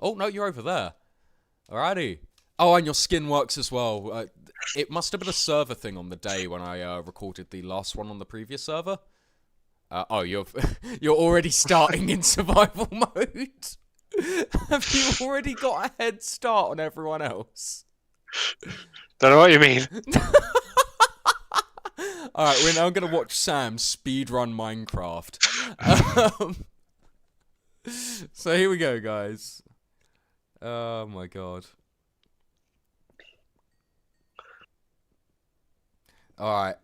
Oh, no, you're over there. Alrighty. Oh, and your skin works as well. It must have been a server thing on the day when I recorded the last one on the previous server. Oh, you're you're already starting in survival mode. Have you already got a head start on everyone else? Don't know what you mean. Alright, we're now going to watch Sam speedrun Minecraft. So here we go, guys. Oh my god. Alright,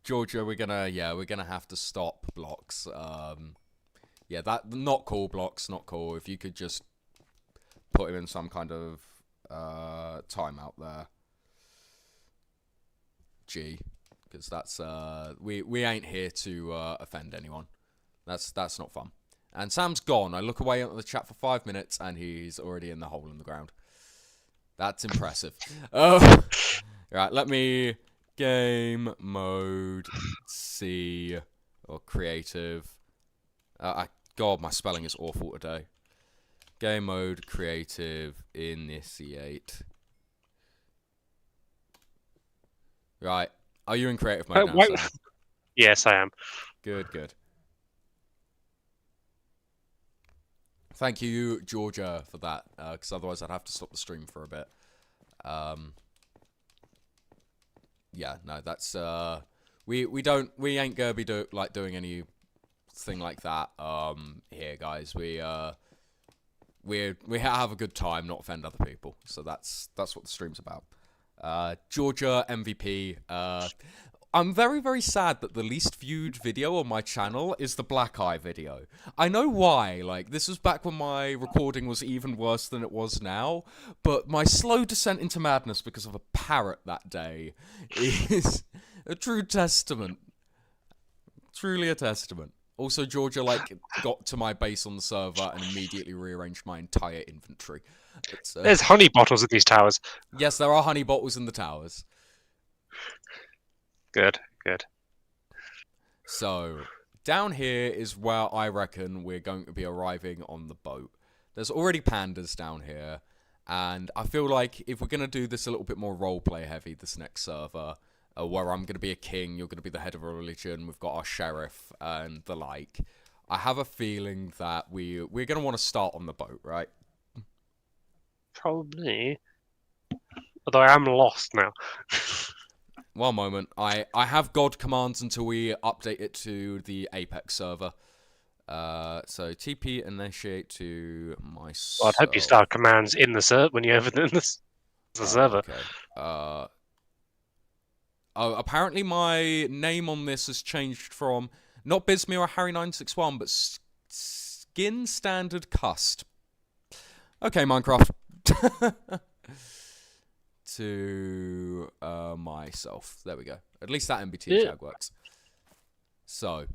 Georgia, we're gonna have to stop blocks. Yeah, that, not cool blocks, not cool. If you could just put him in some kind of, timeout there. G. Because that's, we ain't here to, offend anyone. That's not fun. And Sam's gone. I look away at the chat for 5 minutes, and he's already in the hole in the ground. That's impressive. Right, let me... Game mode C or creative. God, my spelling is awful today. Game mode creative initiate. Right, are you in creative mode now, Sam? Yes, I am. Good, good. Thank you, Georgia, for that. Because otherwise, I'd have to stop the stream for a bit. Yeah, no, that's we ain't gonna be doing anything like that here, guys. We have a good time, not offend other people. So that's what the stream's about. Georgia MVP. I'm very, very sad that the least viewed video on my channel is the Black Eye video. I know why, like, this was back when my recording was even worse than it was now, but my slow descent into madness because of a parrot that day is a true testament. Truly a testament. Also, Georgia, like, got to my base on the server and immediately rearranged my entire inventory. There's honey bottles at these towers. Yes, there are honey bottles in the towers. Good, good. So, down here is where I reckon we're going to be arriving on the boat. There's already pandas down here, and I feel like if we're going to do this a little bit more roleplay heavy this next server, where I'm going to be a king, you're going to be the head of a religion, we've got our sheriff, and the like, I have a feeling that we're going to want to start on the boat, right? Probably. Although I am lost now. One moment. I have God commands until we update it to the Apex server. So TP initiate to my. Well, I'd hope you start commands in the server when you open the server. Okay. Oh, apparently my name on this has changed from not Bismere or Harry961, but Skin Standard Cust. Okay, Minecraft. To myself. There we go. At least that MBT tag works. So,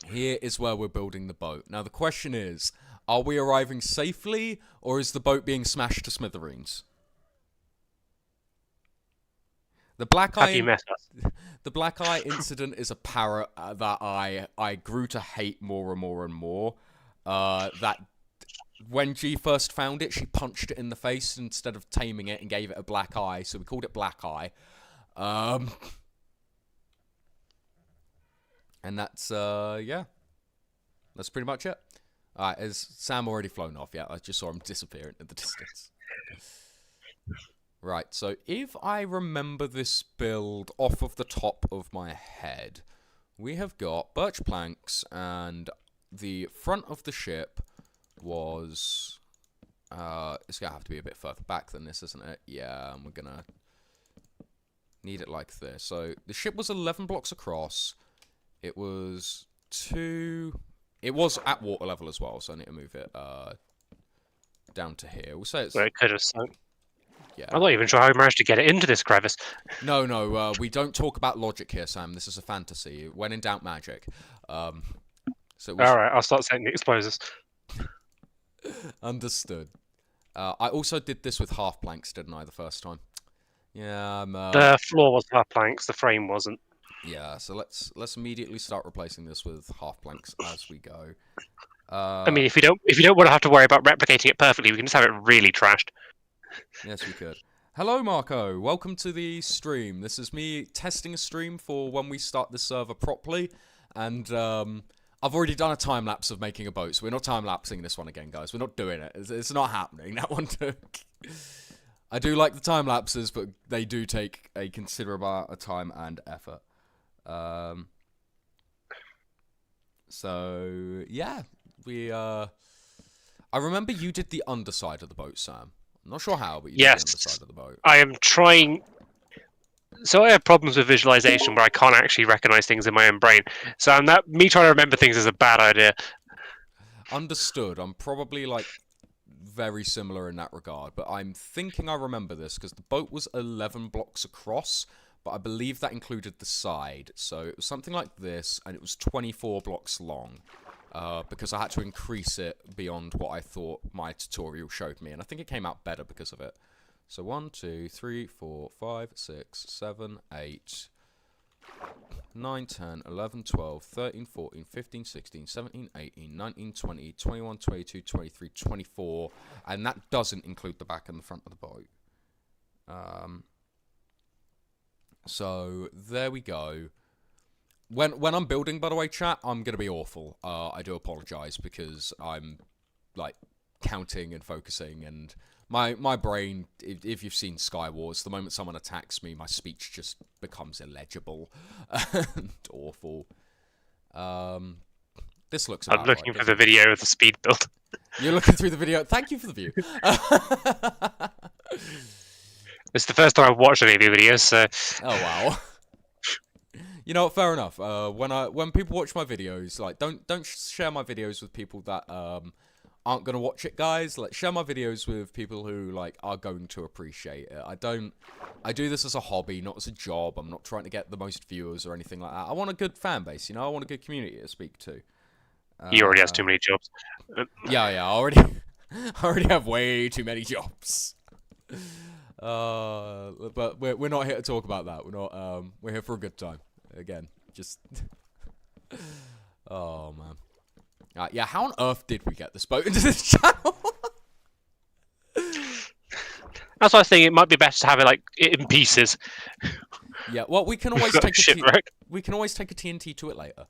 here is where we're building the boat. Now, the question is, are we arriving safely, or is the boat being smashed to smithereens? The Black Eye... The Black Eye incident is a parrot that I grew to hate more and more and more. That... When G first found it, she punched it in the face instead of taming it and gave it a black eye, so we called it Black Eye. And that's, yeah. That's pretty much it. Alright, has Sam already flown off? Yeah, I just saw him disappear into the distance. Right, so if I remember this build off of the top of my head, we have got birch planks, and the front of the ship was, it's gonna have to be a bit further back than this, isn't it? Yeah, and we're gonna need it like this. So the ship was 11 blocks across. It was it was at water level as well, so I need to move it down to here. We'll say it's where it could have sunk. Yeah. I'm not even sure how we managed to get it into this crevice. No, we don't talk about logic here, Sam. This is a fantasy. When in doubt, magic. So alright, I'll start setting the explosives. Understood. I also did this with half planks, didn't I, the first time? Yeah. The floor was half planks, the frame wasn't. Yeah, so let's immediately start replacing this with half planks as we go. I mean, if you don't want to have to worry about replicating it perfectly, we can just have it really trashed. Yes, we could. Hello, Marco. Welcome to the stream. This is me testing a stream for when we start the server properly, and I've already done a time lapse of making a boat, so we're not time lapsing this one again, guys. We're not doing it. It's not happening. That one took. I do like the time lapses, but they do take a considerable amount of time and effort. So yeah, I remember you did the underside of the boat, Sam. I'm not sure how, but you did the underside of the boat. I am trying. So I have problems with visualization where I can't actually recognize things in my own brain. So me trying to remember things is a bad idea. Understood. I'm probably like very similar in that regard, but I'm thinking I remember this because the boat was 11 blocks across, but I believe that included the side. So it was something like this, and it was 24 blocks long. Because I had to increase it beyond what I thought my tutorial showed me, and I think it came out better because of it. So 1, 2, 3, 4, 5, 6, 7, 8, 9, 10, 11, 12, 13, 14, 15, 16, 17, 18, 19, 20, 21, 22, 23, 24, and that doesn't include the back and the front of the boat. So there we go. When I'm building, by the way, chat, I'm going to be awful. I do apologize because I'm, like, counting and focusing, and my brain, if you've seen Sky Wars, the moment someone attacks me, my speech just becomes illegible and awful. This looks about I'm looking right, for the video of the speed build. You're looking through the video? Thank you for the view. It's the first time I've watched any of your videos, so... Oh, wow. You know what? Fair enough. When people watch my videos, like don't share my videos with people that aren't gonna watch it, guys. Like share my videos with people who like are going to appreciate it. I do this as a hobby, not as a job. I'm not trying to get the most viewers or anything like that. I want a good fan base, you know. I want a good community to speak to. He already has too many jobs. Yeah, I already have way too many jobs. But we're not here to talk about that. We're here for a good time. Again, just... Oh, man. Yeah, how on earth did we get this boat into this channel? That's why I think it might be better to have it like in pieces. Yeah, well, we can always take a TNT to it later.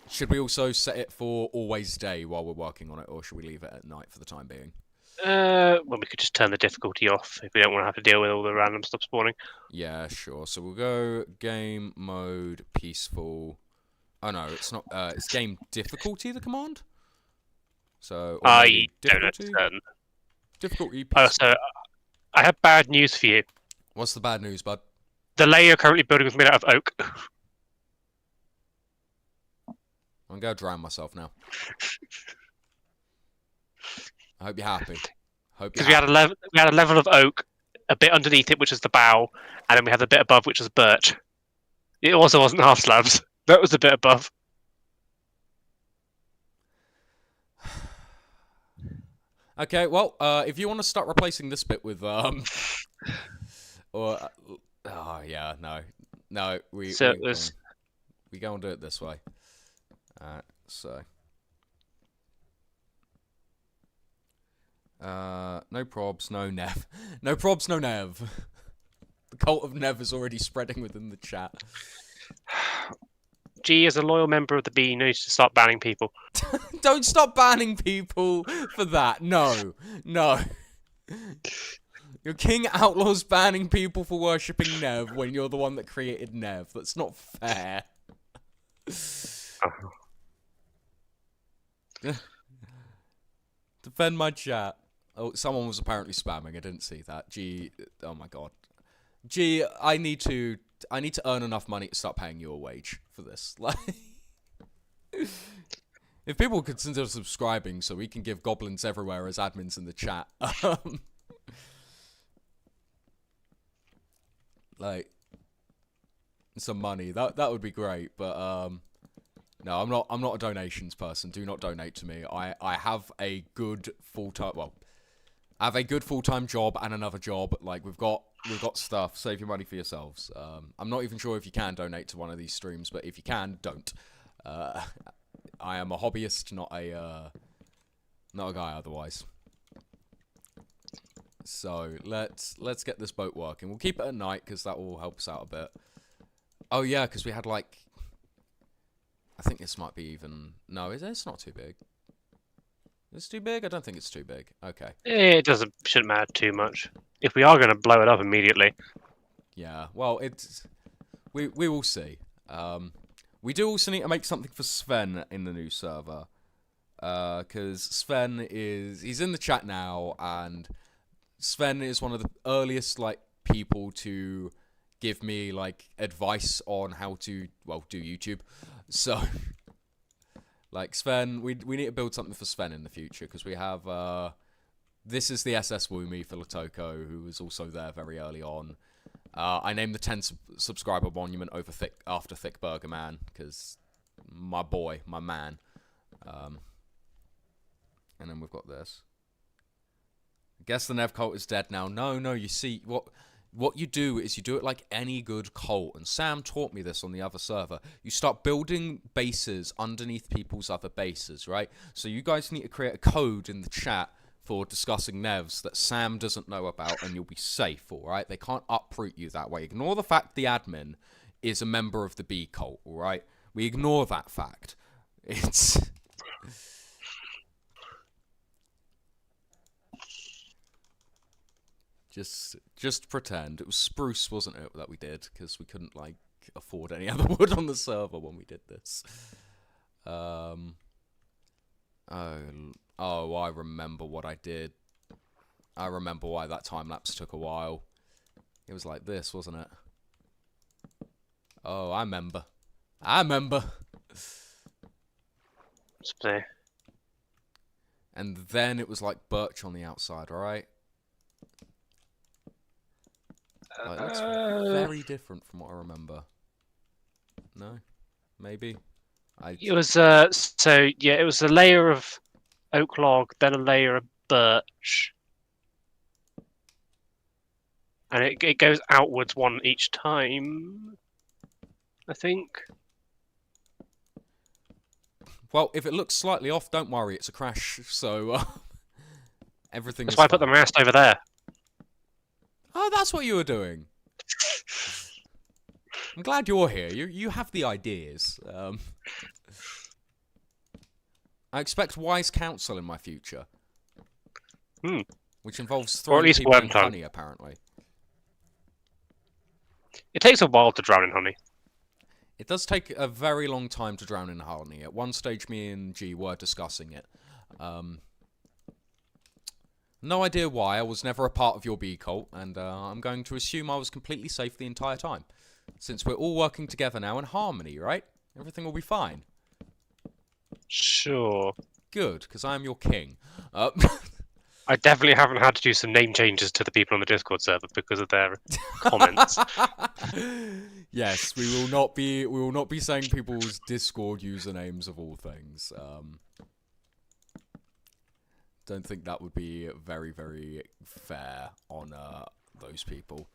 Should we also set it for always day while we're working on it, or should we leave it at night for the time being? Well, we could just turn the difficulty off if we don't want to have to deal with all the random stuff spawning. Yeah, sure. So we'll go game mode peaceful. Oh no, it's not. It's game difficulty. The command. So I don't understand. Difficulty peaceful. So I have bad news for you. What's the bad news, bud? The layer you're currently building is made out of oak. I'm gonna drown myself now. I hope you're happy. Because we had a level of oak, a bit underneath it, which is the bow, and then we had the bit above, which was birch. It also wasn't half slabs. That was the bit above. Okay, well, if you want to start replacing this bit with oh yeah, no, we go and do it this way. So. No probs, no Nev. No probs, no Nev. The cult of Nev is already spreading within the chat. G, as a loyal member of the B, needs to stop banning people. Don't stop banning people for that. No. Your king outlaws banning people for worshipping Nev when you're the one that created Nev. That's not fair. Defend my chat. Oh, someone was apparently spamming. I didn't see that. G, oh my god. G, I need to earn enough money to start paying you a wage for this. Like, if people consider subscribing so we can give goblins everywhere as admins in the chat, like some money, that would be great. But no, I'm not a donations person. Do not donate to me. I have a good full-time, well, I have a good full-time job and another job. Like, we've got stuff. Save your money for yourselves. I'm not even sure if you can donate to one of these streams, but if you can, don't. I am a hobbyist, not a guy otherwise. So let's get this boat working. We'll keep it at night because that will help us out a bit. Oh yeah, because we had like, I think this might be even. No, it's not too big. It's too big? I don't think it's too big. Okay. It shouldn't matter too much. If we are going to blow it up immediately. Yeah. Well, we will see. We do also need to make something for Sven in the new server. Because Sven he's in the chat now, and Sven is one of the earliest like people to give me like advice on how to do YouTube. So like Sven, we need to build something for Sven in the future because we have this is the SS Woomy for Latoko, who was also there very early on. I named the 10 subscriber monument after Thick Burger Man because my boy, my man. And then we've got this. I guess the Nev cult is dead now. No, you see, what you do is you do it like any good cult, and Sam taught me this on the other server. You start building bases underneath people's other bases, right? So you guys need to create a code in the chat for discussing Nevs that Sam doesn't know about, and you'll be safe, alright? They can't uproot you that way. Ignore the fact the admin is a member of the B cult, alright? We ignore that fact. It's... Just pretend. It was spruce, wasn't it, that we did? Because we couldn't, like, afford any other wood on the server when we did this. Oh, I remember what I did. I remember why that time-lapse took a while. It was like this, wasn't it? Oh, I remember. Spray. And then it was like birch on the outside, alright? Like, it looks very different from what I remember. No? Maybe? It was it was a layer of oak log, then a layer of birch, and it goes outwards one each time, I think. Well, if it looks slightly off, don't worry, it's a crash. So everything. That's why I put the mast over there. Oh, that's what you were doing. I'm glad you're here. You have the ideas. I expect wise counsel in my future. Which involves throwing people in honey, apparently. It takes a while to drown in honey. It does take a very long time to drown in honey. At one stage, me and G were discussing it. No idea why. I was never a part of your bee cult, and I'm going to assume I was completely safe the entire time. Since we're all working together now in harmony, right? Everything will be fine. Sure. Good, because I am your king. I definitely haven't had to do some name changes to the people on the Discord server because of their comments. Yes, we will not be saying people's Discord usernames of all things. Don't think that would be very, very fair on those people.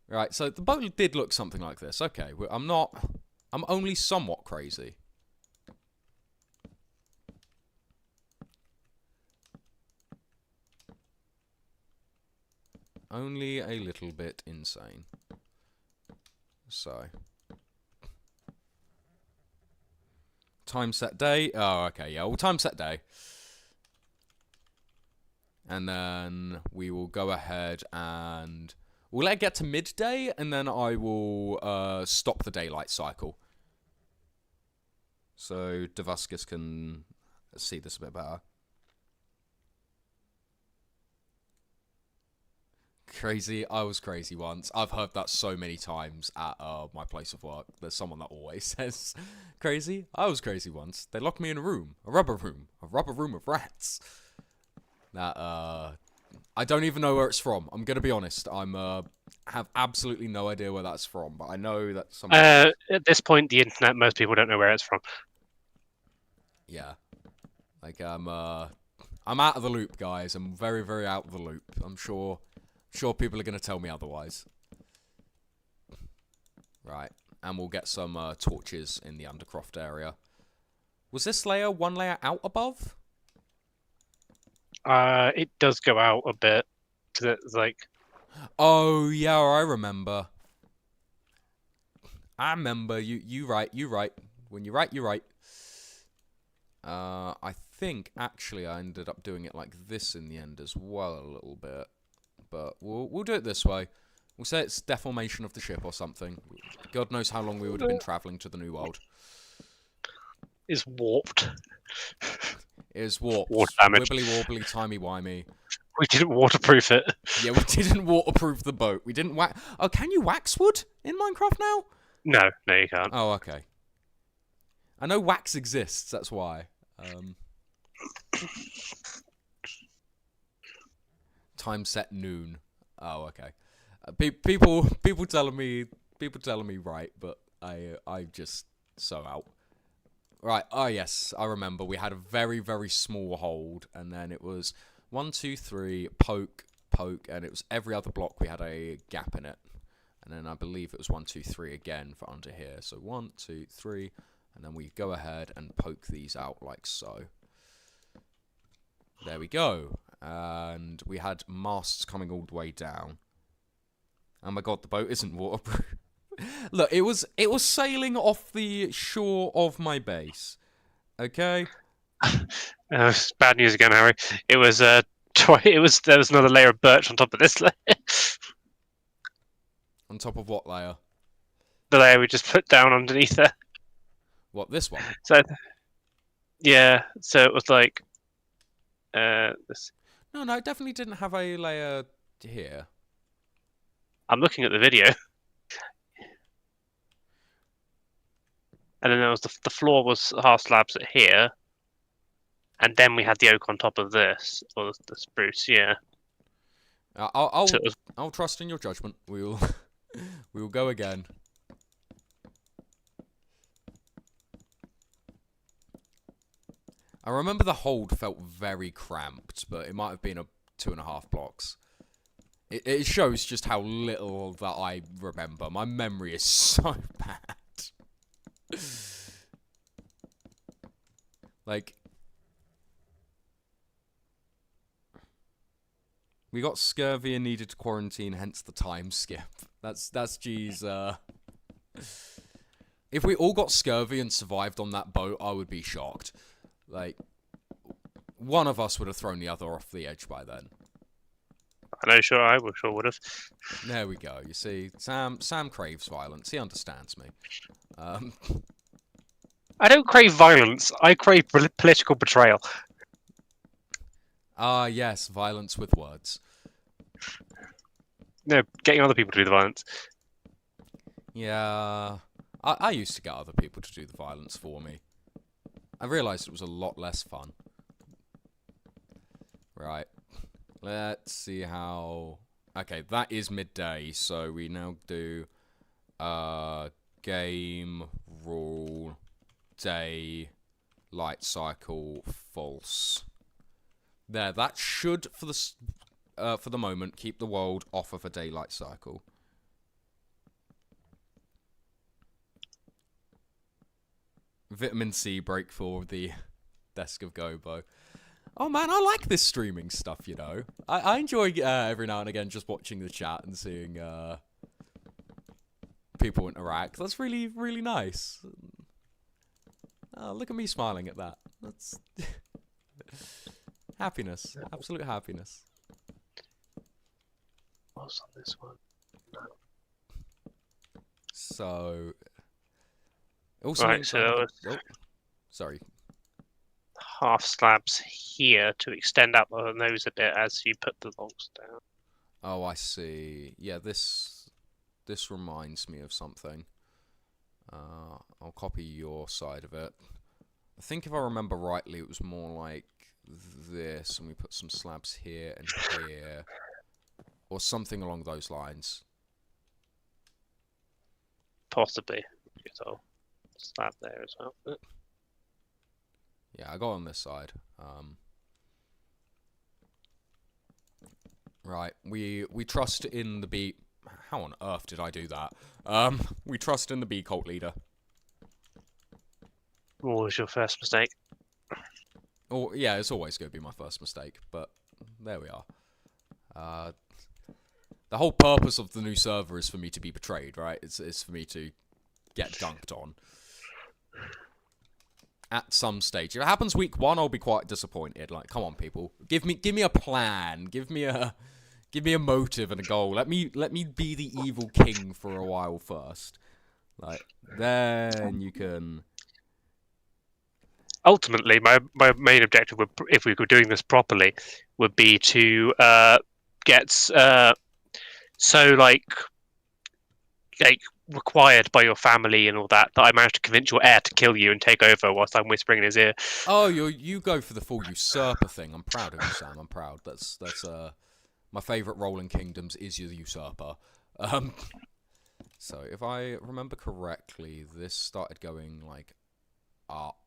Right, so the boat did look something like this. Okay, I'm only somewhat crazy. Only a little bit insane. So. Time set day. Oh, okay, yeah, well, time set day. And then we will go ahead and we'll let it get to midday, and then I will stop the daylight cycle. So Davuscus can see this a bit better. Crazy. I was crazy once. I've heard that so many times at my place of work. There's someone that always says, crazy? I was crazy once. They locked me in a room. A rubber room of rats. That, I don't even know where it's from. I'm gonna be honest. Have absolutely no idea where that's from, but I know that someone... At this point, the internet, most people don't know where it's from. Yeah. Like, I'm out of the loop, guys. I'm very, very out of the loop. I'm sure people are gonna tell me otherwise. Right. And we'll get some torches in the Undercroft area. Was this layer one layer out above? It does go out a bit. 'Cause it's like... Oh, yeah, I remember. You right. When you're right, you're right. I think, actually, I ended up doing it like this in the end as well a little bit. But we'll do it this way. We'll say it's deformation of the ship or something. God knows how long we would have been travelling to the New World. Is warped. It is warped. Water damage. Wibbly wobbly, timey wimey. We didn't waterproof it. Yeah, we didn't waterproof the boat. We didn't wax. Oh, can you wax wood in Minecraft now? No, you can't. Oh, okay. I know wax exists. That's why. Time set noon. Oh, okay. People telling me right, but I just so out. Right. Oh yes, I remember. We had a very very small hold, and then it was 1, 2, 3, poke, and it was every other block we had a gap in it, and then I believe it was 1, 2, 3 again for under here. So 1, 2, 3, and then we go ahead and poke these out like so. There we go, and we had masts coming all the way down. Oh my god, the boat isn't waterproof. Look, it was sailing off the shore of my base. Okay. Bad news again, Harry. It was there was another layer of birch on top of this layer. On top of what layer? The layer we just put down underneath there. What, this one? So yeah, so it was like this. No, it definitely didn't have a layer here. I'm looking at the video. And then there was the floor was half slabs at here, and then we had the oak on top of this, or the spruce. Yeah. I'll trust in your judgment. We'll go again. I remember the hold felt very cramped, but it might have been 2.5 blocks. It shows just how little that I remember. My memory is so bad. Like, we got scurvy and needed to quarantine, hence the time skip. That's G's, If we all got scurvy and survived on that boat, I would be shocked. Like, one of us would have thrown the other off the edge by then. I know, sure, I sure would have. There we go. You see, Sam craves violence. He understands me. I don't crave violence. I crave political betrayal. Ah, yes, violence with words. No, getting other people to do the violence. Yeah, I used to get other people to do the violence for me. I realised it was a lot less fun. Right. Let's see how... Okay, that is midday, so we now do... game, rule, day, light cycle, false. There, that should, for the moment, keep the world off of a daylight cycle. Vitamin C break for the Desk of Gobo. Oh man, I like this streaming stuff, you know. I enjoy every now and again just watching the chat and seeing people interact. That's really, really nice. Oh, look at me smiling at that. That's happiness. Absolute happiness. What's on this one? No. So... Also right, so... Oh, sorry. Half slabs here to extend out the nose a bit as you put the logs down. Oh, I see. Yeah, this reminds me of something. I'll copy your side of it. I think if I remember rightly, it was more like this, and we put some slabs here and here, or something along those lines. Possibly. So, slab there as well. Yeah, I got on this side. Right, we trust in the bee. How on earth did I do that? We trust in the bee cult leader. What was your first mistake? Or yeah, it's always going to be my first mistake, but there we are. The whole purpose of the new server is for me to be betrayed, right? It's for me to get dunked on. At some stage. If it happens week 1, I'll be quite disappointed. Like, come on, people. Give me a plan. Give me a motive and a goal. Let me be the evil king for a while first. Like, then you can... Ultimately, my main objective would, if we were doing this properly, would be to get so like required by your family and all that I managed to convince your heir to kill you and take over whilst I'm whispering in his ear. Oh, you go for the full usurper thing. I'm proud of you, Sam. I'm proud. That's my favourite role in Kingdoms is your usurper. So if I remember correctly, this started going like up,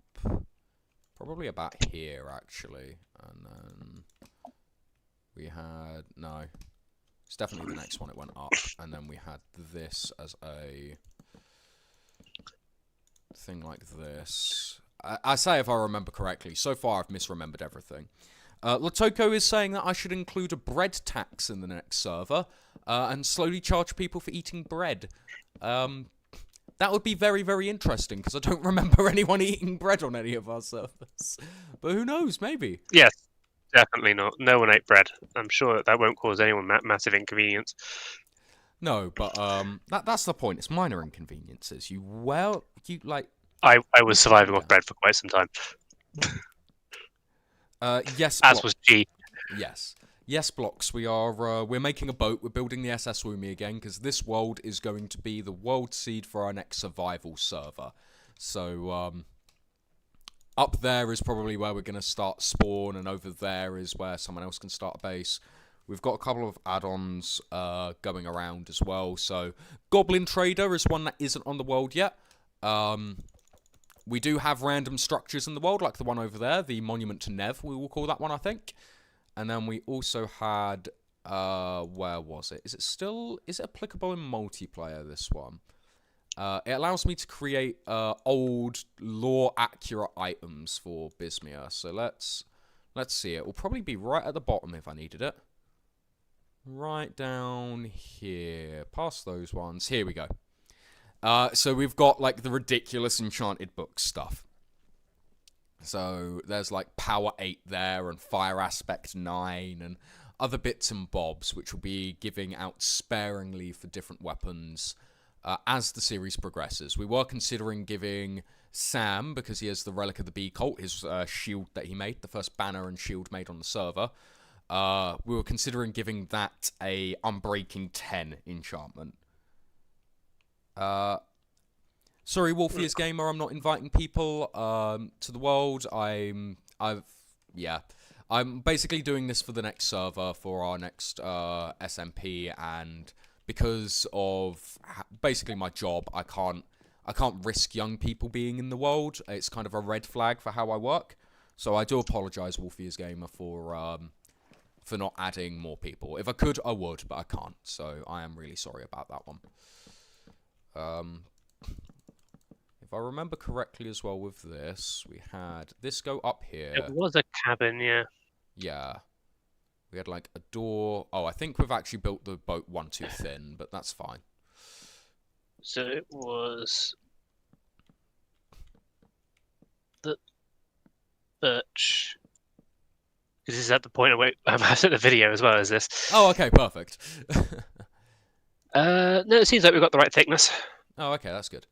probably about here actually, and then we had it's definitely the next one. It went up, and then we had this as a thing like this. I say if I remember correctly. So far, I've misremembered everything. Lotoko is saying that I should include a bread tax in the next server and slowly charge people for eating bread. That would be very, very interesting because I don't remember anyone eating bread on any of our servers. But who knows? Maybe. Yes. Definitely not. No one ate bread. I'm sure that won't cause anyone massive inconvenience. No, but that's the point. It's minor inconveniences. I was surviving off bread for quite some time. Yes. As was G. Yes. Yes, Blocks. We're making a boat. We're building the SS Woomy again because this world is going to be the world seed for our next survival server. So up there is probably where we're going to start spawn, and over there is where someone else can start a base. We've got a couple of add-ons going around as well. So Goblin Trader is one that isn't on the world yet. We do have random structures in the world, like the one over there, the Monument to Nev, we will call that one, I think. And then we also had, where was it? Is it applicable in multiplayer, this one? It allows me to create old lore-accurate items for Bismia. So let's see. It will probably be right at the bottom if I needed it. Right down here. Past those ones. Here we go. So we've got, like, the ridiculous enchanted book stuff. So there's, like, Power 8 there and Fire Aspect 9 and other bits and bobs, which will be giving out sparingly for different weapons as the series progresses. We were considering giving Sam, because he has the Relic of the Bee Cult, his shield that he made, the first banner and shield made on the server. We were considering giving that a Unbreaking 10 enchantment. Sorry, Wolfius Gamer, I'm not inviting people to the world. I'm basically doing this for the next server, for our next SMP, and because of basically my job, I can't risk young people being in the world. It's kind of a red flag for how I work. So I do apologise, Wolfius Gamer, for not adding more people. If I could, I would, but I can't. So I am really sorry about that one. If I remember correctly as well with this, we had this go up here. It was a cabin, yeah. Yeah. We had like a door. Oh, I think we've actually built the boat one too thin, but that's fine. So it was the birch. Because this is at the point where I sent the video as well as this. Oh, okay, perfect. No, it seems like we've got the right thickness. Oh, okay, that's good.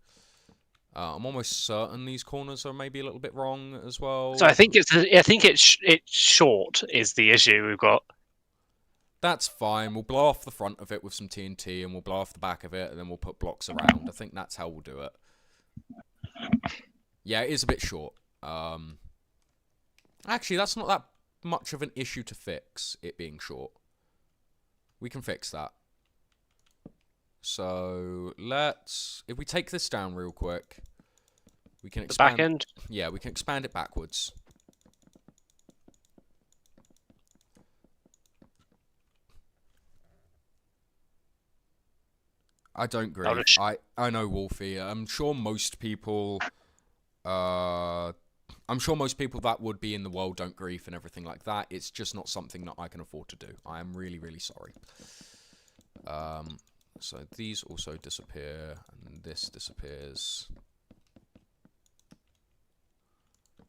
I'm almost certain these corners are maybe a little bit wrong as well. So I think it's short is the issue we've got. That's fine. We'll blow off the front of it with some TNT, and we'll blow off the back of it, and then we'll put blocks around. I think that's how we'll do it. Yeah, it is a bit short. Actually, that's not that much of an issue to fix, it being short. We can fix that. So if we take this down real quick, we can expand. The back end? Yeah, we can expand it backwards. I don't agree. I know, Wolfie. I'm sure most people I'm sure most people that would be in the world don't grief and everything like that. It's just not something that I can afford to do. I am really, really sorry. So these also disappear, and this disappears.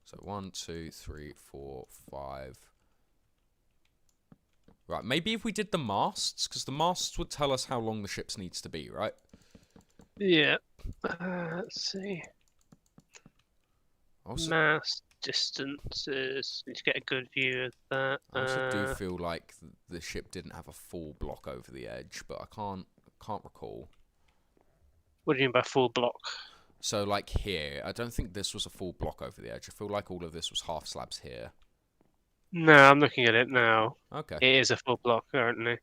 So 1, 2, 3, 4, 5. Right, maybe if we did the masts, because the masts would tell us how long the ships needs to be, right? Yeah. Let's see. Also, Mass distances. Need to get a good view of that. I also do feel like the ship didn't have a full block over the edge, but I can't recall. What do you mean by full block? So, like here, I don't think this was a full block over the edge. I feel like all of this was half slabs here. No, I'm looking at it now. Okay. It is a full block currently.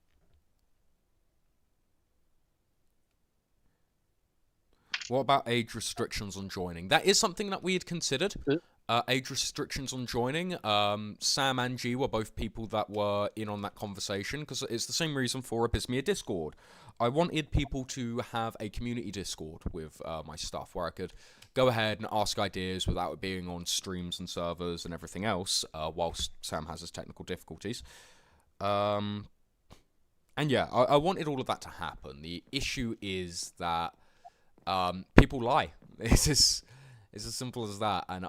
What about age restrictions on joining? That is something that we had considered. Age restrictions on joining. Sam and G were both people that were in on that conversation, because it's the same reason for Abysmia Discord. I wanted people to have a community Discord with my stuff, where I could go ahead and ask ideas without it being on streams and servers and everything else, whilst Sam has his technical difficulties. And yeah, I wanted all of that to happen. The issue is that people lie. It's as simple as that, and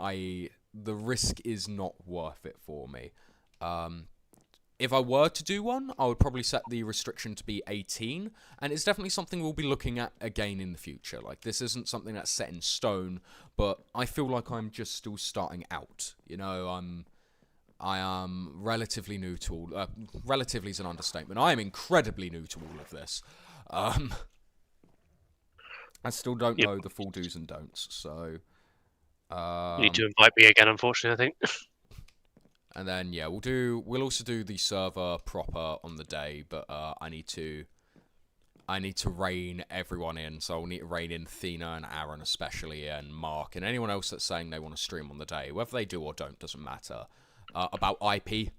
the risk is not worth it for me. If I were to do one, I would probably set the restriction to be 18, and it's definitely something we'll be looking at again in the future. Like, this isn't something that's set in stone, but I feel like I'm just still starting out. You know, I am relatively new to all. Relatively is an understatement. I am incredibly new to all of this. I still don't know the full do's and don'ts, so... You need to invite me again, unfortunately, I think. And then, yeah, we'll also do the server proper on the day, but I need to rein everyone in, so I'll need to rein in Thena and Aaron especially, and Mark, and anyone else that's saying they want to stream on the day. Whether they do or don't doesn't matter. About IP,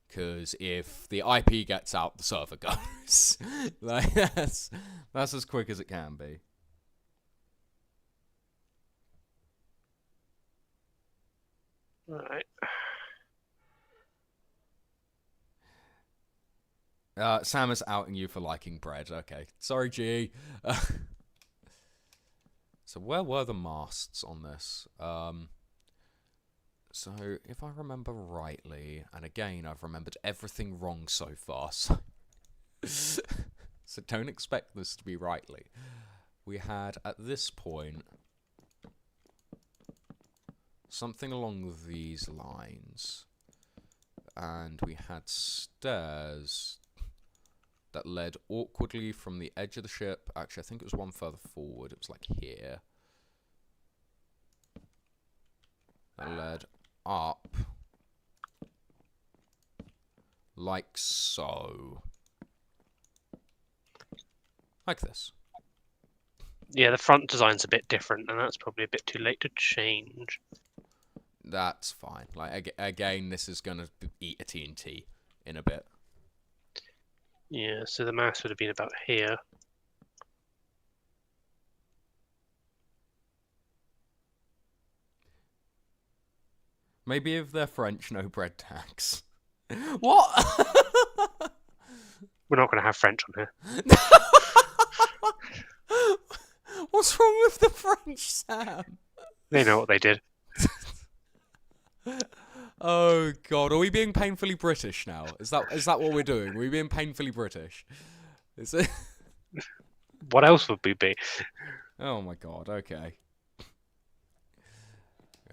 because if the IP gets out, the server goes. Like, that's as quick as it can be. Right. Sam is outing you for liking bread. Okay. Sorry, G. So where were the masts on this? So if I remember rightly, and again, I've remembered everything wrong so far, so, so don't expect this to be rightly. We had, at this point, something along these lines, and we had stairs that led awkwardly from the edge of the ship. Actually, I think it was one further forward. It was like here. That led up. Like so. Like this. Yeah, the front design's a bit different, and that's probably a bit too late to change. That's fine. Like, again, this is going to eat a TNT in a bit. Yeah, so the mass would have been about here. Maybe if they're French, no bread tax. What? We're not going to have French on here. What's wrong with the French, Sam? They know what they did. Oh God, are we being painfully British now? Is that what we're doing? Are we being painfully British? Is it? What else would we be? Oh my God. Okay.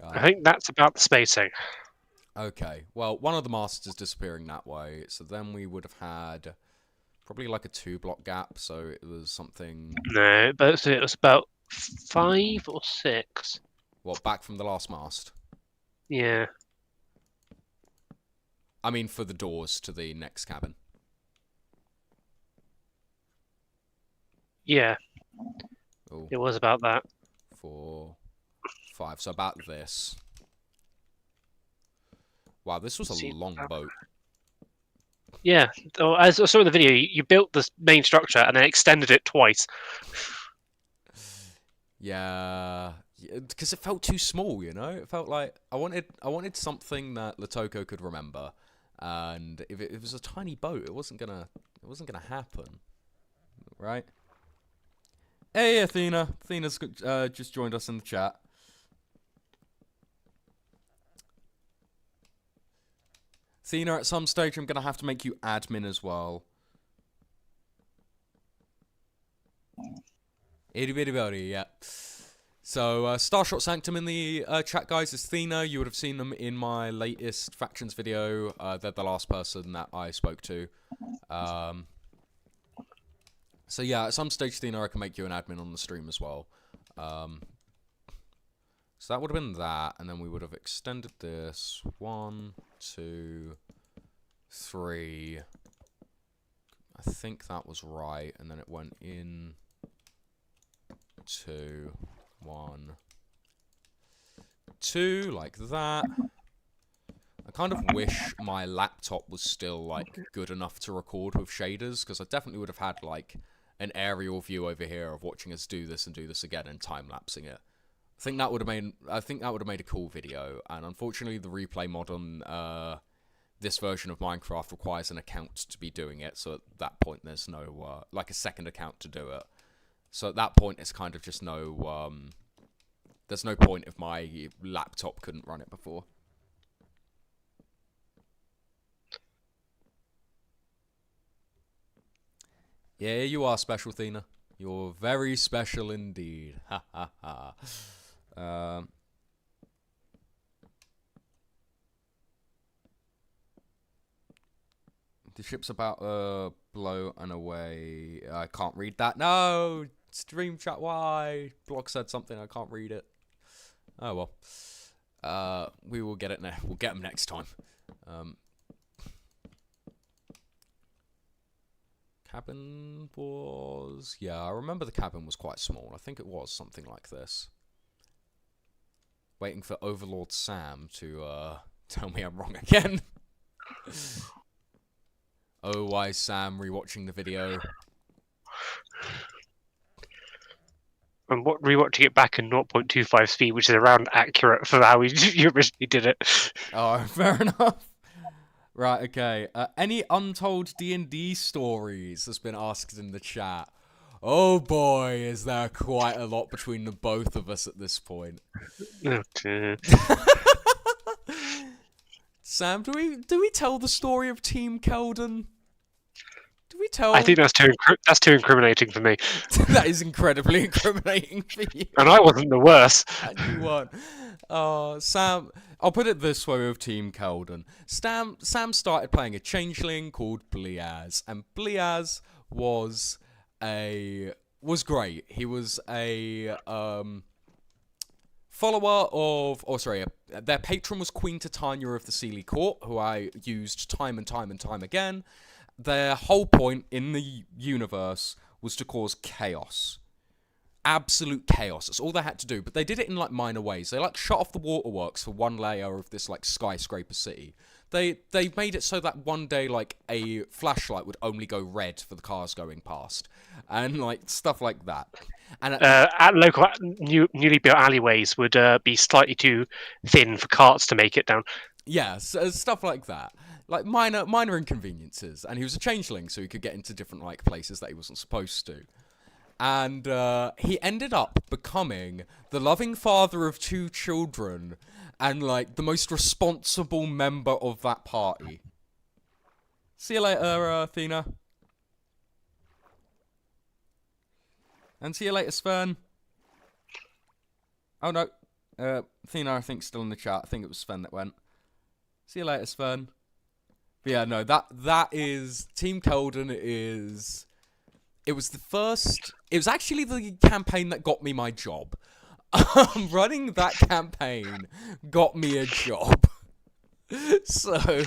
I think that's about the spacing. Okay. Well, one of the masts is disappearing that way, so then we would have had probably like a 2-block gap. So it was something. No, but it was about 5 or 6. What, back from the last mast? Yeah. I mean, for the doors to the next cabin. Yeah. Ooh. It was about that. 4, 5. So about this. Wow, this was a long boat. Yeah. As I saw in the video, you built the main structure and then extended it twice. Yeah, because it felt too small, you know. It felt like I wanted something that Latoko could remember, and if it was a tiny boat, it wasn't gonna happen, right? Hey, Athena. Athena's just joined us in the chat. Athena, at some stage, I'm gonna have to make you admin as well. Itty bitty bitty, yeah. So, Starshot Sanctum in the chat, guys, is Athena. You would have seen them in my latest Factions video. They're the last person that I spoke to. So, yeah, at some stage, Athena, I can make you an admin on the stream as well. So, that would have been that. And then we would have extended this. 1, 2, 3. I think that was right. And then it went in 2, 1, 2, like that. I kind of wish my laptop was still, like, good enough to record with shaders, because I definitely would have had, like, an aerial view over here of watching us do this and do this again and time-lapsing it. I think that would have made a cool video, and unfortunately the replay mod on this version of Minecraft requires an account to be doing it, so at that point there's no, like, a second account to do it. So at that point, it's kind of just no, there's no point if my laptop couldn't run it before. Yeah, you are special, Athena. You're very special indeed. Ha ha ha. The ship's about blow and away. I can't read that. No! Stream chat, why? Blog said something, I can't read it. Oh well. We will get it now. We'll get them next time. Cabin was... Yeah, I remember the cabin was quite small. I think it was something like this. Waiting for Overlord Sam to tell me I'm wrong again. Oh, why Sam rewatching the video? And rewatching it back in 0.25 speed, which is around accurate for how you originally did it. Oh, fair enough. Right, okay. Any untold D&D stories has been asked in the chat. Oh boy, is there quite a lot between the both of us at this point. Okay. Sam, do we tell the story of Team Keldon? Do we tell? I think that's too incriminating for me. That is incredibly incriminating for you. And I wasn't the worst. And you weren't. Sam, I'll put it this way with Team Keldon. Sam started playing a changeling called Bliaz, and Bliaz was great. He was a follower of, their patron was Queen Titania of the Sealy Court, who I used time and time and time again. Their whole point in the universe was to cause chaos. Absolute chaos. That's all they had to do. But they did it in, like, minor ways. They, like, shut off the waterworks for one layer of this, like, skyscraper city. They made it so that one day, like, a flashlight would only go red for the cars going past. And, like, stuff like that. And at local newly built alleyways would be slightly too thin for carts to make it down. Yeah, so, stuff like that. Like, minor inconveniences. And he was a changeling, so he could get into different, like, places that he wasn't supposed to. And he ended up becoming the loving father of 2 children and, like, the most responsible member of that party. See you later, Athena. And see you later, Sven. Oh, no. Athena, I think, still in the chat. I think it was Sven that went. See you later, Sven. But yeah, no, that is... Team Keldon is... It was actually the campaign that got me my job. Running that campaign got me a job. So,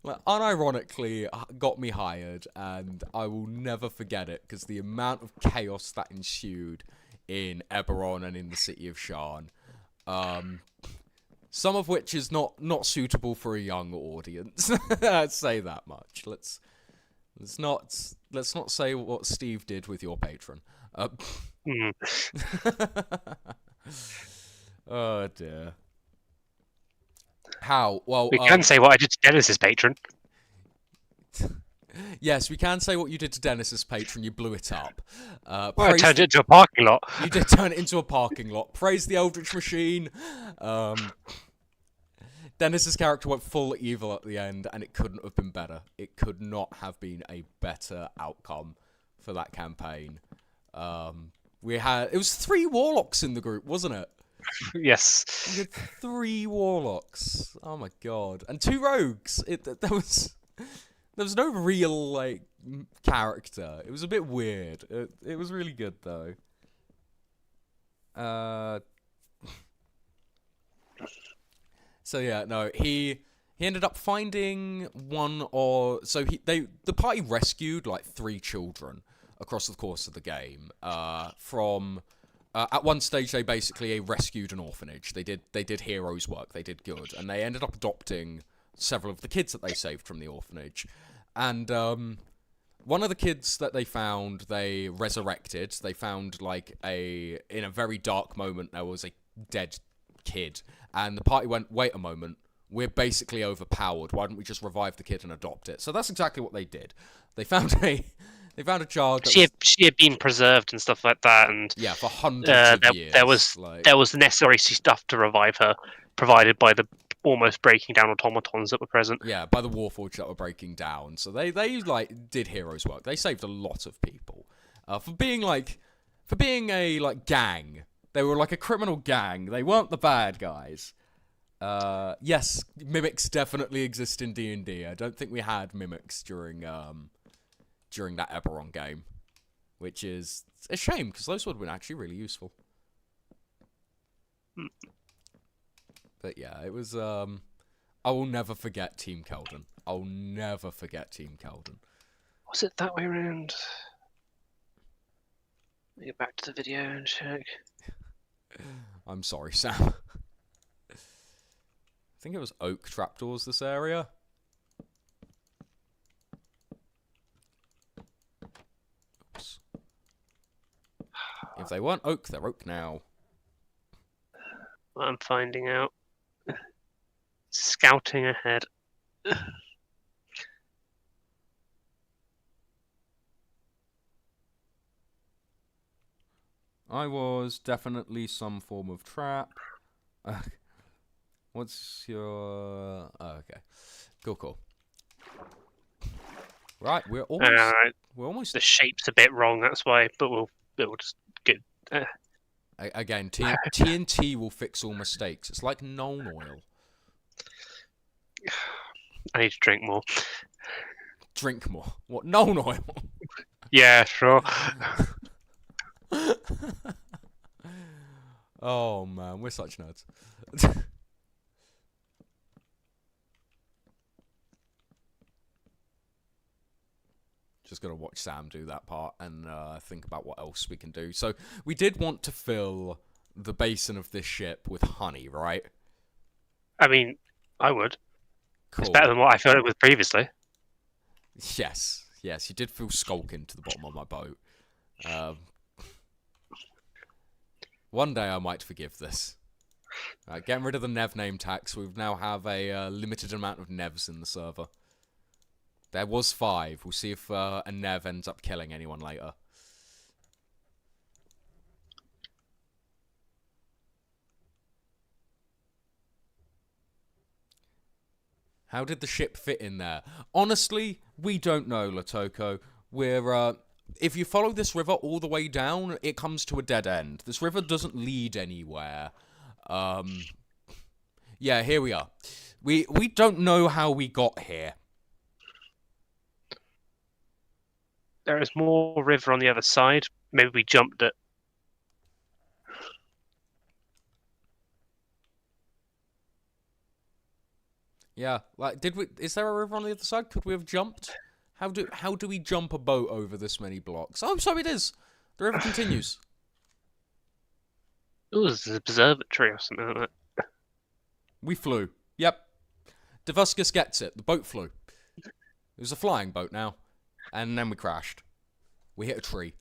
like, unironically, got me hired, and I will never forget it, because the amount of chaos that ensued in Eberron and in the city of Sharn, some of which is not suitable for a young audience. I'd say that much. Let's not say what Steve did with your patron. Hmm. Oh dear. How? Well, We can say what I did to Dennis's patron. yes, we can say what you did to Dennis's patron. You blew it up. Well, I Praise turned it into a parking lot. You did turn it into a parking lot. Praise the Eldritch Machine. Dennis's character went full evil at the end, and it couldn't have been better. It could not have been a better outcome for that campaign. It was 3 warlocks in the group, wasn't it? Yes. We had 3 warlocks. Oh my god, and 2 rogues. There was no real like character. It was a bit weird. It was really good though. So yeah, no, he ended up finding the party rescued like 3 children across the course of the game. From at one stage they basically rescued an orphanage. They did heroes work. They did good, and they ended up adopting several of the kids that they saved from the orphanage. And one of the kids that they found, they resurrected. They found in a very dark moment, there was a dead kid. And the party went, wait a moment, we're basically overpowered. Why don't we just revive the kid and adopt it? So that's exactly what they did. They found a child that she had been preserved and stuff like that, and yeah, for hundreds of years. There was the necessary stuff to revive her, provided by the almost breaking down automatons that were present. Yeah, by the Warforged that were breaking down. So they did heroes work. They saved a lot of people. For being a gang. They were like a criminal gang. They weren't the bad guys. Yes, mimics definitely exist in D&D. I don't think we had mimics during that Eberron game, which is a shame because those would have been actually really useful. But yeah, it was. I will never forget Team Keldon. I'll never forget Team Keldon. Was it that way around? Let me get back to the video and check. I'm sorry, Sam. I think it was oak trapdoors, this area. Oops. If they weren't oak, they're oak now. I'm finding out. Scouting ahead. I was definitely some form of trap. What's your... Oh, okay. Cool. Right, we're almost... The shape's a bit wrong, that's why, but we'll just get... Again, TNT will fix all mistakes. It's like known oil. I need to drink more. Drink more? What, known oil? Yeah, sure. Oh man, we're such nerds. Just gonna watch Sam do that part and think about what else we can do. So we did want to fill the basin of this ship with honey, right? I mean, I would. Cool. It's better than what I filled it with previously. Yes, you did feel skulking to the bottom of my boat. One day I might forgive this. Getting rid of the Nev name tax. We now have a limited amount of Nevs in the server. There was 5. We'll see if a Nev ends up killing anyone later. How did the ship fit in there? Honestly, we don't know, Latoko. If you follow this river all the way down, it comes to a dead end. This river doesn't lead anywhere. Yeah, here we are. We don't know how we got here. There is more river on the other side. Maybe we jumped it. Yeah, is there a river on the other side? Could we have jumped? How do we jump a boat over this many blocks? Oh, so it is. The river continues. It was an observatory or something like that. We flew. Yep. Davuscus gets it. The boat flew. It was a flying boat now. And then we crashed. We hit a tree.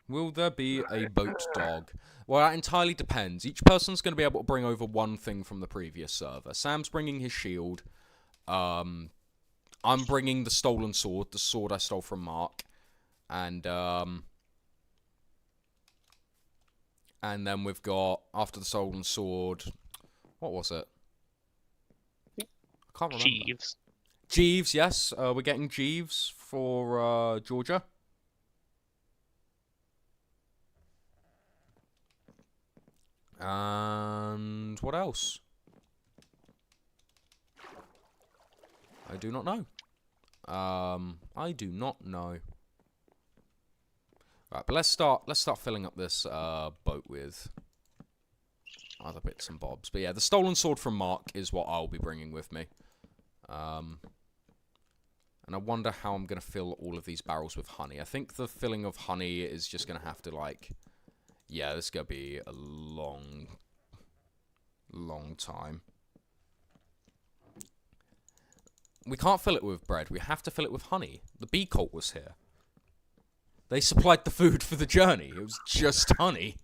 Will there be a boat dog? Well, that entirely depends. Each person's going to be able to bring over one thing from the previous server. Sam's bringing his shield. I'm bringing the stolen sword, the sword I stole from Mark. And then we've got, after the stolen sword, what was it? I can't remember. Jeeves. Jeeves, yes. We're getting Jeeves for Georgia. And what else? I do not know. I do not know. Right, but let's start filling up this boat with other bits and bobs. But yeah, the stolen sword from Mark is what I'll be bringing with me. And I wonder how I'm going to fill all of these barrels with honey. I think the filling of honey is just going to have to, like... Yeah, this is going to be a long time. We can't fill it with bread. We have to fill it with honey. The bee cult was here. They supplied the food for the journey. It was just honey.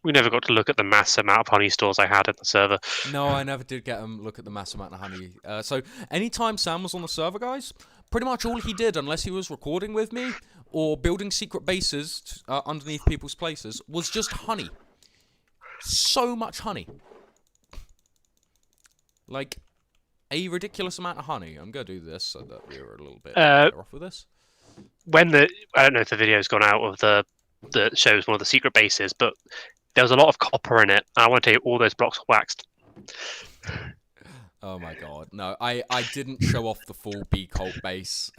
We never got to look at the mass amount of honey stores I had in the server. No, I never did get him look at the mass amount of honey. So anytime Sam was on the server, guys, pretty much all he did, unless he was recording with me or building secret bases underneath people's places, was just honey. So much honey. Like, a ridiculous amount of honey. I'm going to do this so that we're a little bit better off with this. I don't know if the video's gone out of that shows one of the secret bases, but there was a lot of copper in it. And I want to take all those blocks waxed. Oh my god. No, I didn't show off the full bee cult base.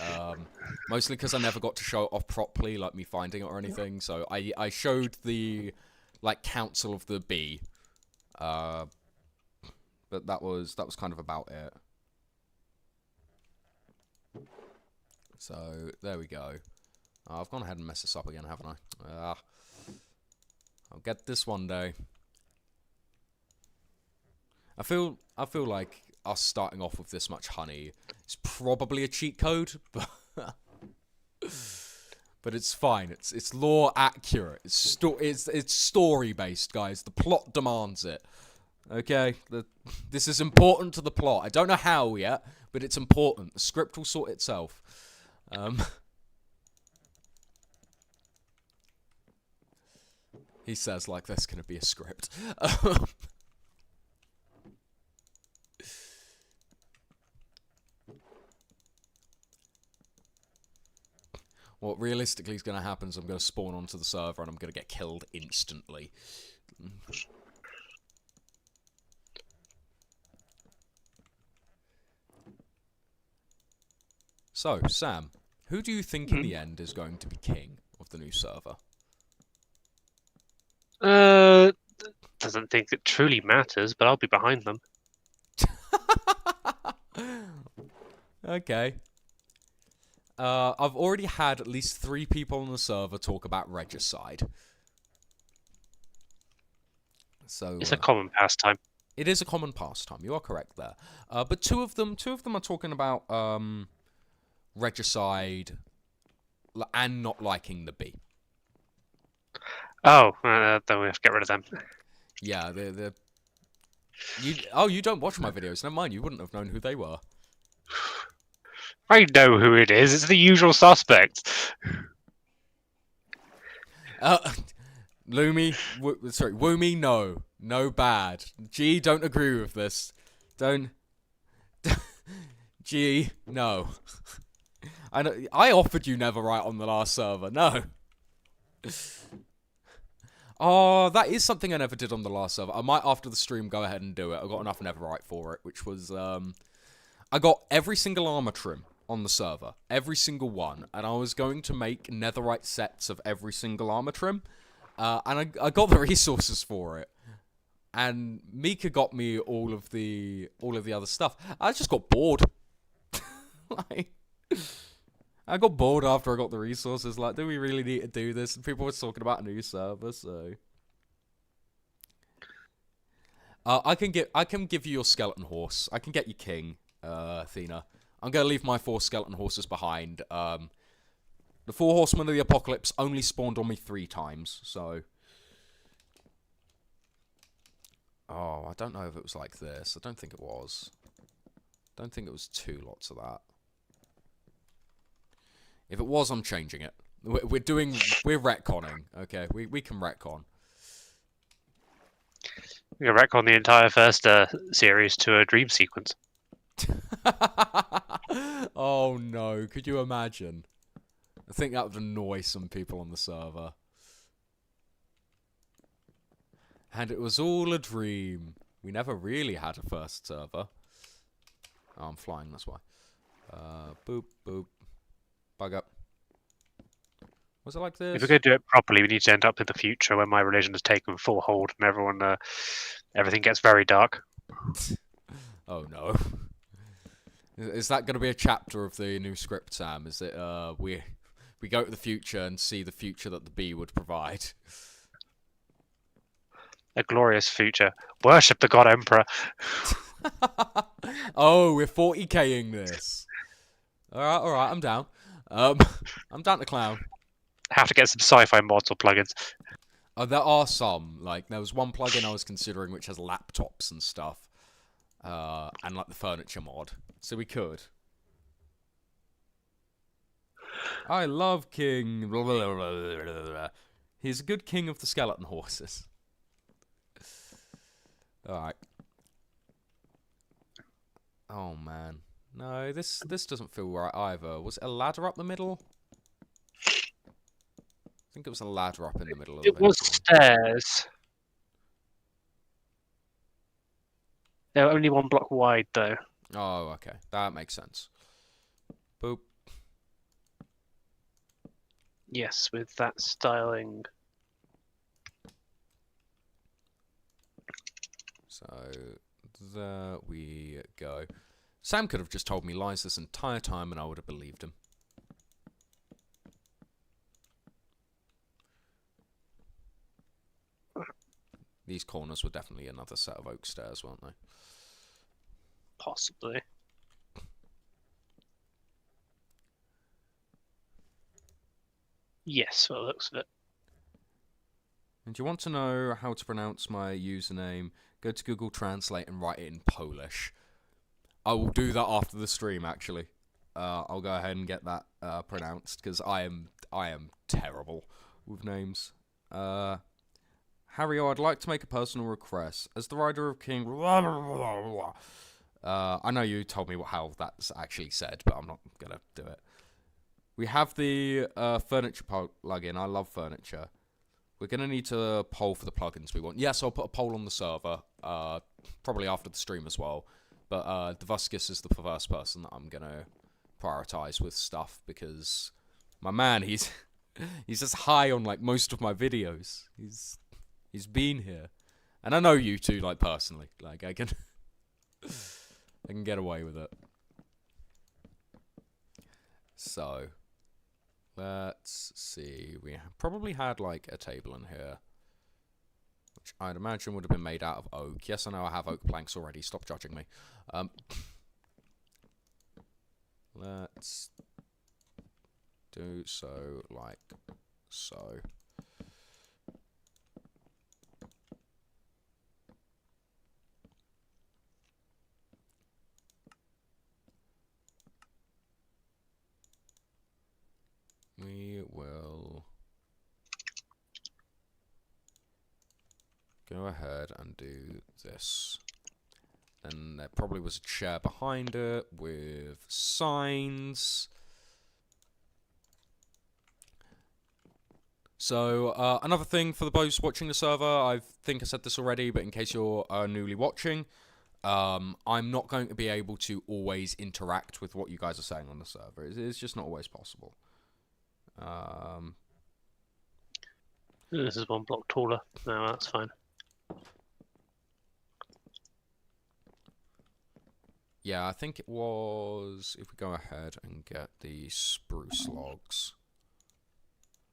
Mostly because I never got to show it off properly, like me finding it or anything. So I showed the, like, council of the bee. But that was kind of about it. So, there we go. I've gone ahead and messed this up again, haven't I? I'll get this one day. I feel like us starting off with this much honey is probably a cheat code, but it's fine. It's lore accurate. It's story based, guys. The plot demands it. Okay, this is important to the plot. I don't know how yet, but it's important. The script will sort itself. He says like there's gonna be a script. What realistically is going to happen is I'm going to spawn onto the server and I'm going to get killed instantly. So, Sam, who do you think in the end is going to be king of the new server? Doesn't think it truly matters, but I'll be behind them. Okay. I've already had at least 3 people on the server talk about regicide. So it's a common pastime. It is a common pastime. You are correct there. But two of them are talking about regicide and not liking the bee. Oh, then we have to get rid of them. Yeah, you don't watch my videos. Never mind. You wouldn't have known who they were. I know who it is. It's the usual suspects. Woomy, no bad. G, don't agree with this. Don't. G, no. I know. I offered you Neverite on the last server. No. Oh, that is something I never did on the last server. I might after the stream go ahead and do it. I got enough Neverite for it, which was I got every single armor trim on the server, every single one, and I was going to make netherite sets of every single armor trim, and I got the resources for it, and Mika got me all of the other stuff. I just got bored. I got bored after I got the resources. Like, do we really need to do this? And people were talking about a new server, so I can give you your skeleton horse. I can get you king, Athena. I'm going to leave my 4 skeleton horses behind. The 4 Horsemen of the Apocalypse only spawned on me 3 times, so... Oh, I don't know if it was like this. I don't think it was. Don't think it was 2 lots of that. If it was, I'm changing it. We're retconning, okay? We can retcon. We can retcon the entire first series to a dream sequence. Oh no, could you imagine? I think that would annoy some people on the server. And it was all a dream. We never really had a first server. Oh, I'm flying, that's why. Boop, boop. Bug up. Was it like this? If we're going to do it properly, we need to end up in the future when my religion has taken full hold and everything gets very dark. Oh no. Is that going to be a chapter of the new script, Sam? Is it, we go to the future and see the future that the bee would provide? A glorious future. Worship the God Emperor. Oh, we're 40k-ing this. Alright, I'm down. I'm down to clown. Have to get some sci-fi mods or plugins. There are some. Like, there was one plugin I was considering which has laptops and stuff. And, like, the furniture mod. So we could. I love King... He's a good king of the skeleton horses. Alright. Oh, man. No, this doesn't feel right either. Was it a ladder up the middle? I think it was a ladder up in the middle of It was stairs. They're only 1 block wide, though. Oh, okay. That makes sense. Boop. Yes, with that styling. So, there we go. Sam could have just told me lies this entire time and I would have believed him. These corners were definitely another set of oak stairs, weren't they? Possibly. Yes, well, it looks of it. And do you want to know how to pronounce my username? Go to Google Translate and write it in Polish. I will do that after the stream, actually. I'll go ahead and get that pronounced, because I am terrible with names. Harry, I'd like to make a personal request. As the rider of King... I know you told me how that's actually said, but I'm not going to do it. We have the furniture plugin. I love furniture. We're going to need to poll for the plugins we want. Yes, I'll put a poll on the server, probably after the stream as well. But Davuskus is the first person that I'm going to prioritize with stuff, because my man, he's just high on like most of my videos. He's been here. And I know you two, like, personally. Like, I can get away with it. So, let's see. We probably had, like, a table in here, which I'd imagine would have been made out of oak. Yes, I know I have oak planks already. Stop judging me. Let's do so like so. We will go ahead and do this. Then there probably was a chair behind it with signs. So, another thing for the those watching the server, I think I said this already, but in case you're newly watching, I'm not going to be able to always interact with what you guys are saying on the server. It's just not always possible. This is 1 block taller. No, that's fine. Yeah, I think it was, if we go ahead and get the spruce logs,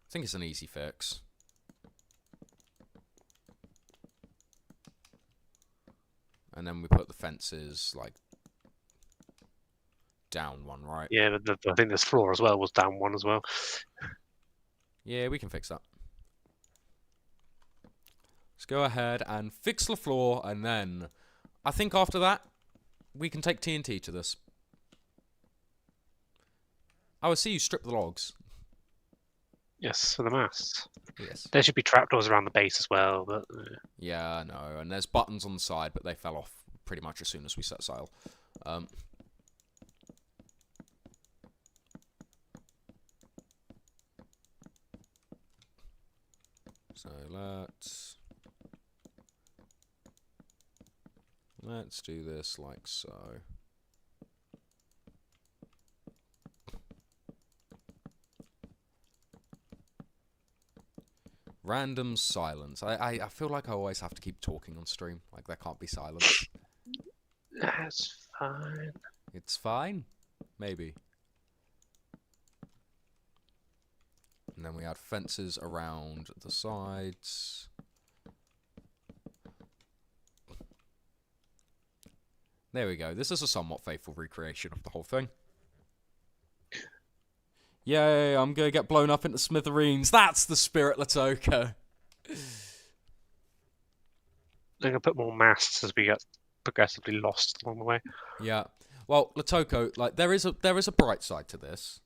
I think it's an easy fix. And then we put the fences, like, down 1, right? Yeah, but I think this floor as well was down 1 as well. Yeah, we can fix that. Let's go ahead and fix the floor, and then I think after that, we can take TNT to this. Oh, I see you strip the logs. Yes, for the masts. Yes. There should be trapdoors around the base as well, but... Yeah, I know. And there's buttons on the side, but they fell off pretty much as soon as we set sail. So let's do this like so. Random silence. I feel like I always have to keep talking on stream. Like, there can't be silence. That's fine. It's fine. Maybe. And then we add fences around the sides. There we go. This is a somewhat faithful recreation of the whole thing. Yay, I'm gonna get blown up into smithereens. That's the spirit, Latoko. I'm going to put more masts as we get progressively lost along the way. Yeah. Well, Latoko, like, there is a bright side to this.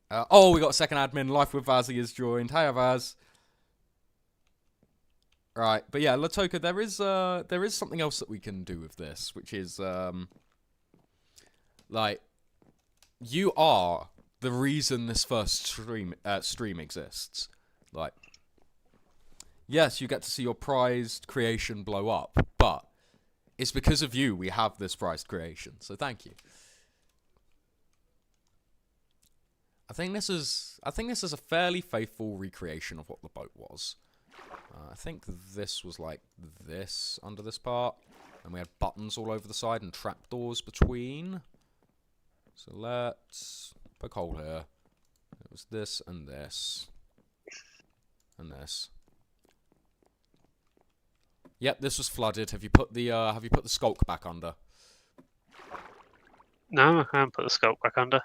Oh, we got a second admin. Life with Vazi is joined. Hiya, Vaz. Right, but yeah, Latoko, there is something else that we can do with this, which is like, you are the reason this first stream exists. Like, yes, you get to see your prized creation blow up, but it's because of you we have this prized creation. So thank you. I think this is a fairly faithful recreation of what the boat was. I think this was like this under this part, and we had buttons all over the side and trapdoors between. So let's poke a hole here. It was this and this and this. Yep, this was flooded. Have you put the skulk back under? No, I haven't put the sculpt back under.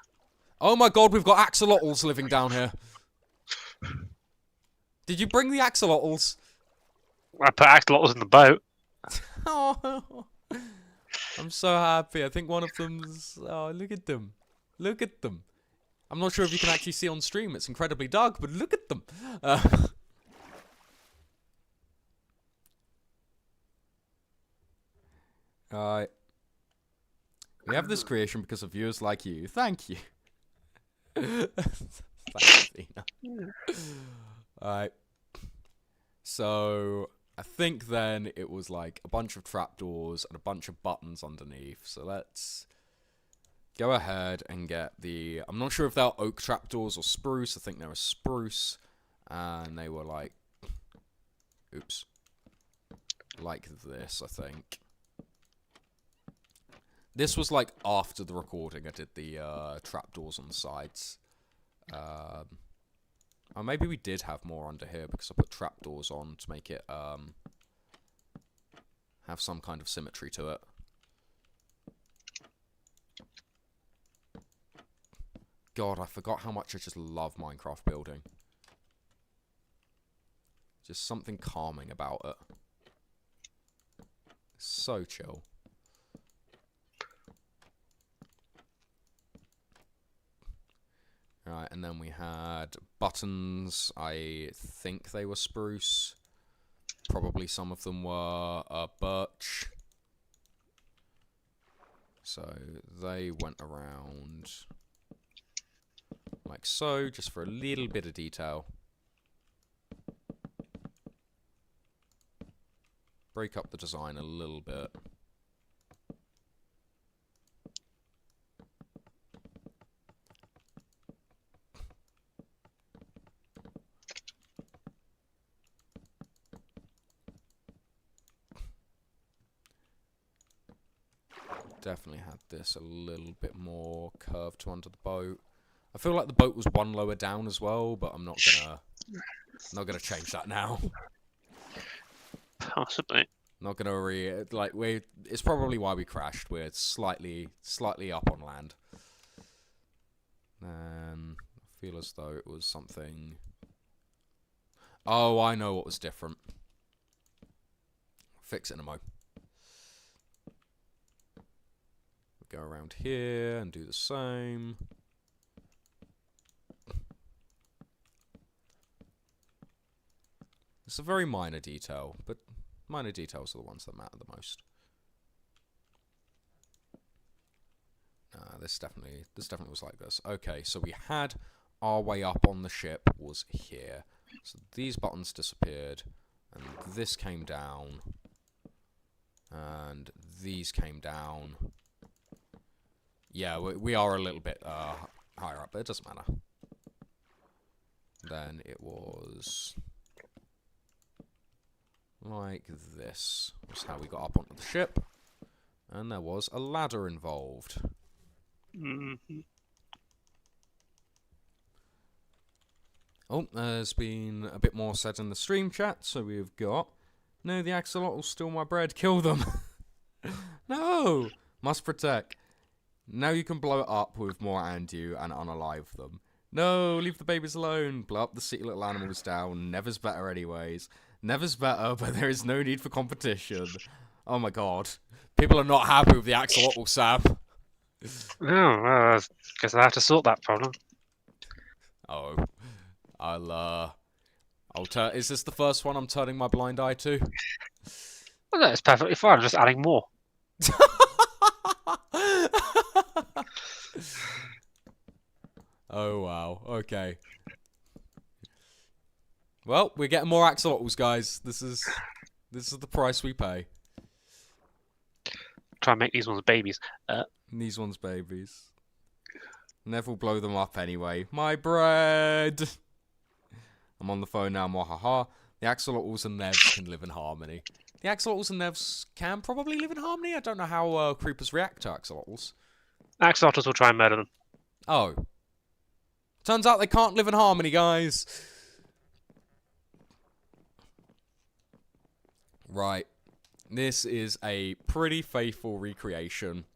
Oh my god, we've got axolotls living down here. Did you bring the axolotls? I put axolotls in the boat. Oh, I'm so happy. I think one of them's... Oh, look at them. Look at them. I'm not sure if you can actually see on stream. It's incredibly dark, but look at them. Alright. We have this creation because of viewers like you. Thank you. Thanks, Athena. Alright. So, I think then it was like a bunch of trapdoors and a bunch of buttons underneath. So let's go ahead and get the... I'm not sure if they're oak trapdoors or spruce. I think they were spruce. And they were like... Oops. Like this, I think. This was like after the recording I did the trapdoors on the sides. Or maybe we did have more under here because I put trapdoors on to make it have some kind of symmetry to it. God, I forgot how much I just love Minecraft building. Just something calming about it. So chill. Right, and then we had buttons. I think they were spruce. Probably some of them were birch. So they went around like so, just for a little bit of detail. Break up the design a little bit. Definitely had this a little bit more curved to under the boat. I feel like the boat was one lower down as well, but I'm not gonna change that now. Possibly. Not gonna it's probably why we crashed. We're slightly up on land. I feel as though it was something Oh, I know what was different. Fix it in a mo. Go around here and do the same. It's a very minor detail, but minor details are the ones that matter the most. This definitely was like this. Okay, so we had our way up on the ship was here. So these buttons disappeared, and this came down, and these came down. Yeah, we are a little bit higher up, but it doesn't matter. Then it was like this. That's how we got up onto the ship. And there was a ladder involved. Mm-hmm. Oh, there's been a bit more said in the stream chat, so we've got... No, the axolotls stole my bread, kill them! No! Must protect. Now you can blow it up with more andew and unalive them. No, leave the babies alone. Blow up the city little animals down. Never's better anyways. Never's better, but there is no need for competition. Oh my god. People are not happy with the axolotl, Sam. Oh, well, I guess I'll have to sort that problem. Oh. I'll turn... Is this the first one I'm turning my blind eye to? Well, no, it's perfectly fine. I'm just adding more. Oh wow, okay. Well, we're getting more axolotls, guys. This is the price we pay. Try and make these ones babies. These ones babies. Never will blow them up anyway. My bread! I'm on the phone now, mwahaha. The axolotls and Nevs can live in harmony. The axolotls and Nevs can probably live in harmony. I don't know how creepers react to axolotls. Axolotls will try and murder them. Oh. Turns out they can't live in harmony, guys. Right. This is a pretty faithful recreation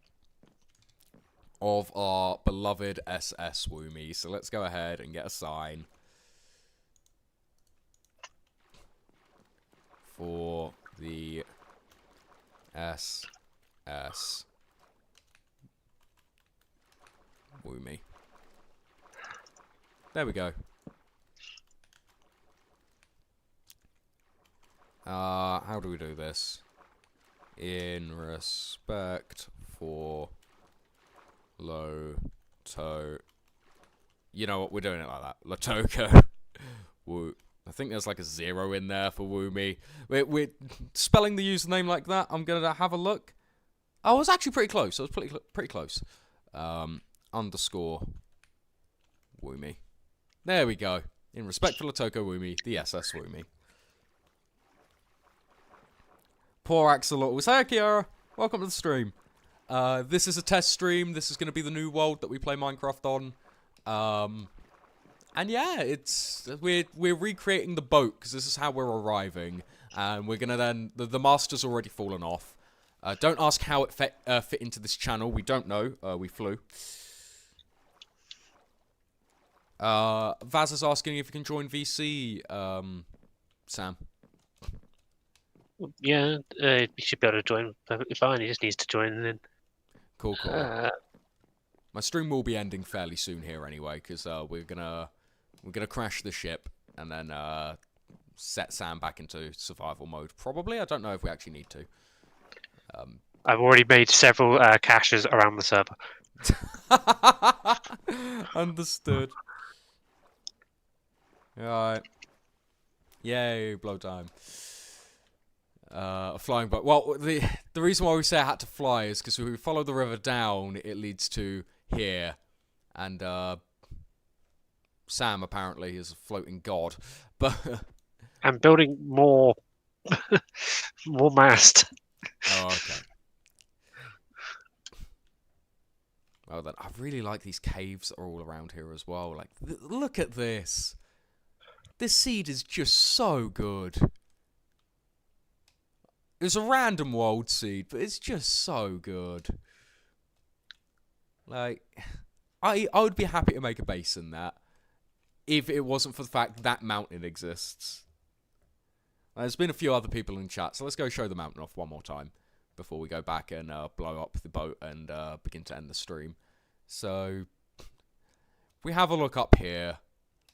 of our beloved SS Woomy. So let's go ahead and get a sign for the SS Woomy. There we go. How do we do this? In respect for Loto. You know what? We're doing it like that. Lotoko. Woo. I think there's like a 0 in there for Woomy. We're spelling the username like that. I'm gonna have a look. I was actually pretty close. I was pretty close. Underscore Woomy. There we go. In respect for Lotoko Woomy, the SS Woomy. Poor Axolotl. Hey, Kiara. Welcome to the stream. This is a test stream. This is going to be the new world that we play Minecraft on. And yeah, we're recreating the boat because this is how we're arriving. And we're going to then... The master's already fallen off. Don't ask how it fit into this channel. We don't know. We flew. Vaz is asking if you can join VC, Sam. Yeah, he should be able to join perfectly fine. He just needs to join and then. Cool. My stream will be ending fairly soon here anyway, because we're gonna crash the ship and then set Sam back into survival mode. Probably. I don't know if we actually need to. I've already made several caches around the server. Understood. Alright. Yay, blow time. A flying boat. Well, the reason why we say I had to fly is because if we follow the river down, it leads to here. And Sam apparently is a floating god. But I'm building more more mast. oh, okay. Well then, I really like these caves that are all around here as well. Like, look at this. This seed is just so good. It's a random wild seed, but it's just so good. Like, I would be happy to make a base in that if it wasn't for the fact that mountain exists. There's been a few other people in chat, so let's go show the mountain off one more time before we go back and blow up the boat and begin to end the stream. So, we have a look up here.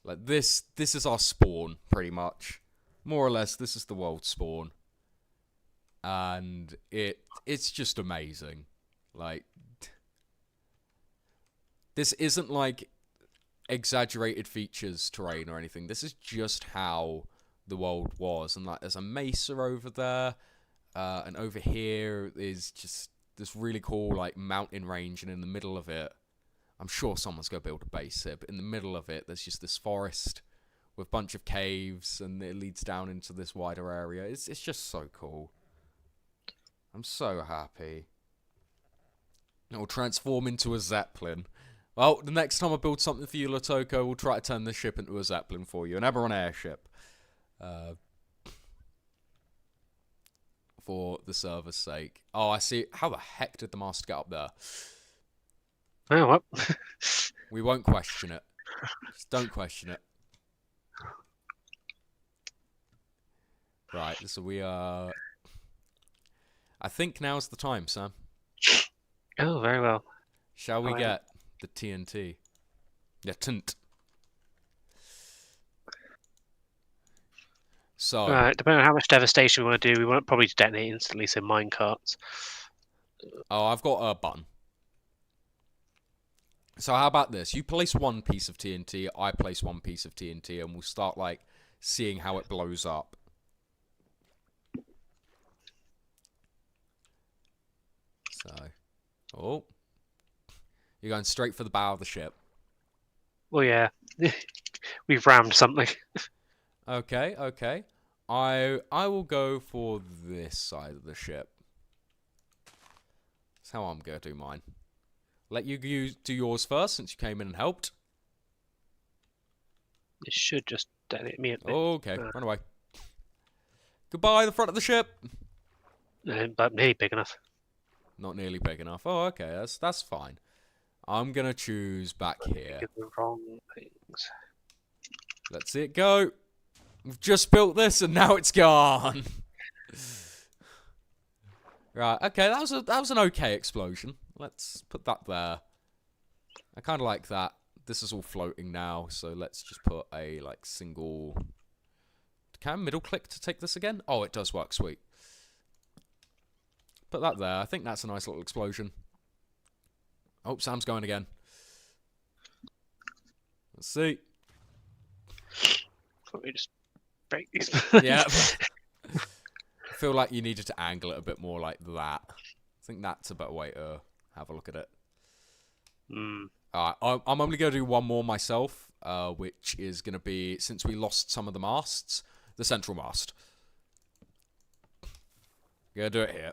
Like this is our spawn, pretty much. More or less, this is the world spawn. And it's just amazing. Like, this isn't like exaggerated features terrain or anything. This is just how the world was. And like, there's a mesa over there. And over here is just this really cool like mountain range. And in the middle of it, I'm sure someone's going to build a base here, but in the middle of it, there's just this forest with a bunch of caves, and it leads down into this wider area. It's just so cool. I'm so happy. It'll transform into a Zeppelin. Well, the next time I build something for you, Lotoko, we'll try to turn this ship into a Zeppelin for you. An Eberron airship. For the server's sake. Oh, I see. How the heck did the mast get up there? Oh, well. We won't question it. Just don't question it. Right, so we are... I think now's the time, Sam. Oh, very well. Shall we get the TNT? Yeah, tint. So... Right, depending on how much devastation we want to do, we want probably to detonate instantly, so minecarts. Oh, I've got a button. So how about this? You place one piece of TNT, I place one piece of TNT, and we'll start, like, seeing how it blows up. So, oh. You're going straight for the bow of the ship. Well, yeah. We've rammed something. Okay, okay. I will go for this side of the ship. That's how I'm going to do mine. Let you do yours first, since you came in and helped. It should just detonate immediately. Okay, run away. Goodbye, the front of the ship. But nearly big enough. Not nearly big enough. Oh, okay, that's fine. I'm gonna choose back here. Give the wrong things. Let's see it go. We've just built this, and now it's gone. Right. Okay, that was an okay explosion. Let's put that there. I kind of like that. This is all floating now, so let's just put a, like, single... Can I middle click to take this again? Oh, it does work. Sweet. Put that there. I think that's a nice little explosion. Oh, Sam's going again. Let's see. Let me just break these. Yeah. I feel like you needed to angle it a bit more like that. I think that's a better way to have a look at it. Alright, I'm only going to do one more myself, which is going to be, since we lost some of the masts, the central mast. Gonna do it here.